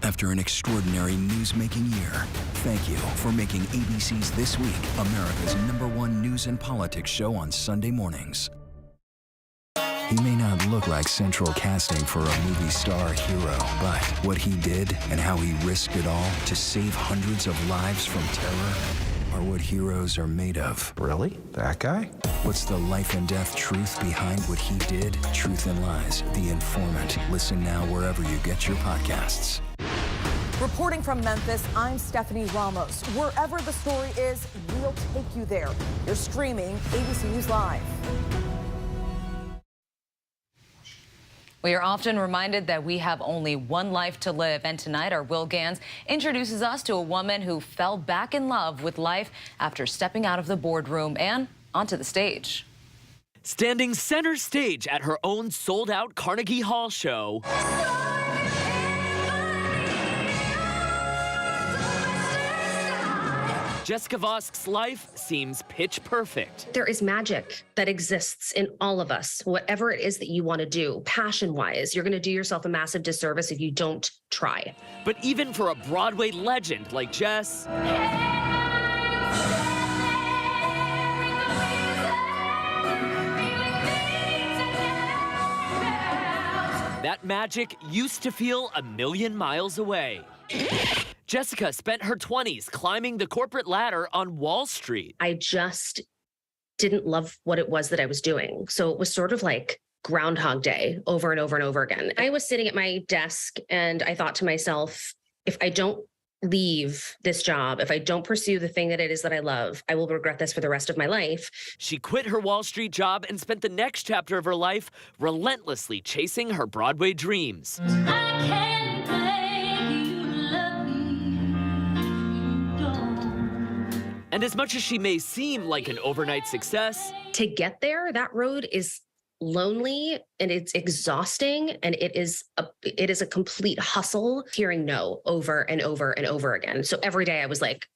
After an extraordinary news-making year, thank you for making ABC's This Week America's #1 news and politics show on Sunday mornings. He may not look like central casting for a movie star hero, but what he did and how he risked it all to save hundreds of lives from terror are what heroes are made of. Really? That guy? What's the life and death truth behind what he did? Truth and Lies, The Informant. Listen now wherever you get your podcasts. Reporting from Memphis, I'm Stephanie Ramos. Wherever the story is, we'll take you there. You're streaming ABC News Live. We are often reminded that we have only one life to live, and tonight our Will Gans introduces us to a woman who fell back in love with life after stepping out of the boardroom and onto the stage. Standing center stage at her own sold-out Carnegie Hall show, Jessica Vosk's life seems pitch perfect. There is magic that exists in all of us, whatever it is that you want to do, passion-wise. You're going to do yourself a massive disservice if you don't try. But even for a Broadway legend like Jess, that magic used to feel a million miles away. Jessica spent her 20s climbing the corporate ladder on Wall Street. I just didn't love what it was that I was doing. So it was sort of like Groundhog Day over and over and over again. I was sitting at my desk and I thought to myself, if I don't leave this job, if I don't pursue the thing that it is that I love, I will regret this for the rest of my life. She quit her Wall Street job and spent the next chapter of her life relentlessly chasing her Broadway dreams. I can't And as much as she may seem like an overnight success, to get there, that road is lonely and it's exhausting, and it is a complete hustle hearing no over and over and over again. So every day I was like,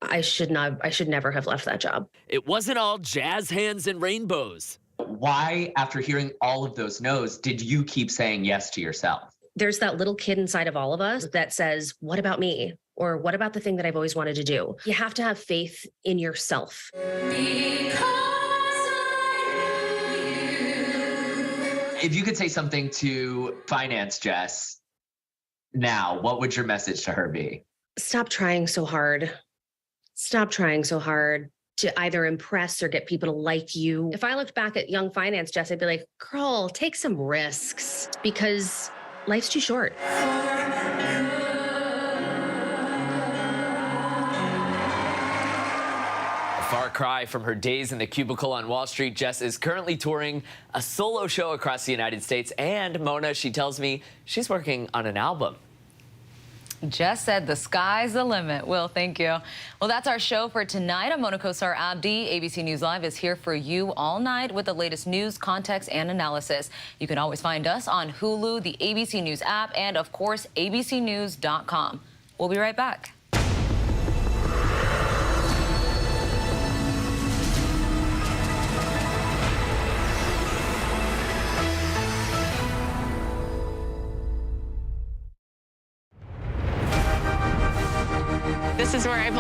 I should never have left that job. It wasn't all jazz hands and rainbows. Why, after hearing all of those no's, did you keep saying yes to yourself? There's that little kid inside of all of us that says, what about me? Or what about the thing that I've always wanted to do? You have to have faith in yourself. If you could say something to finance Jess now, what would your message to her be? Stop trying so hard. Stop trying so hard to either impress or get people to like you. If I looked back at young finance Jess, I'd be like, girl, take some risks because life's too short. A far cry from her days in the cubicle on Wall Street, Jess is currently touring a solo show across the United States. And Mona, she tells me she's working on an album. Jess said the sky's the limit. Will, thank you. Well, that's our show for tonight. I'm Mona Kosar Abdi. ABC News Live is here for you all night with the latest news, context, and analysis. You can always find us on Hulu, the ABC News app, and, of course, abcnews.com. We'll be right back. This is where I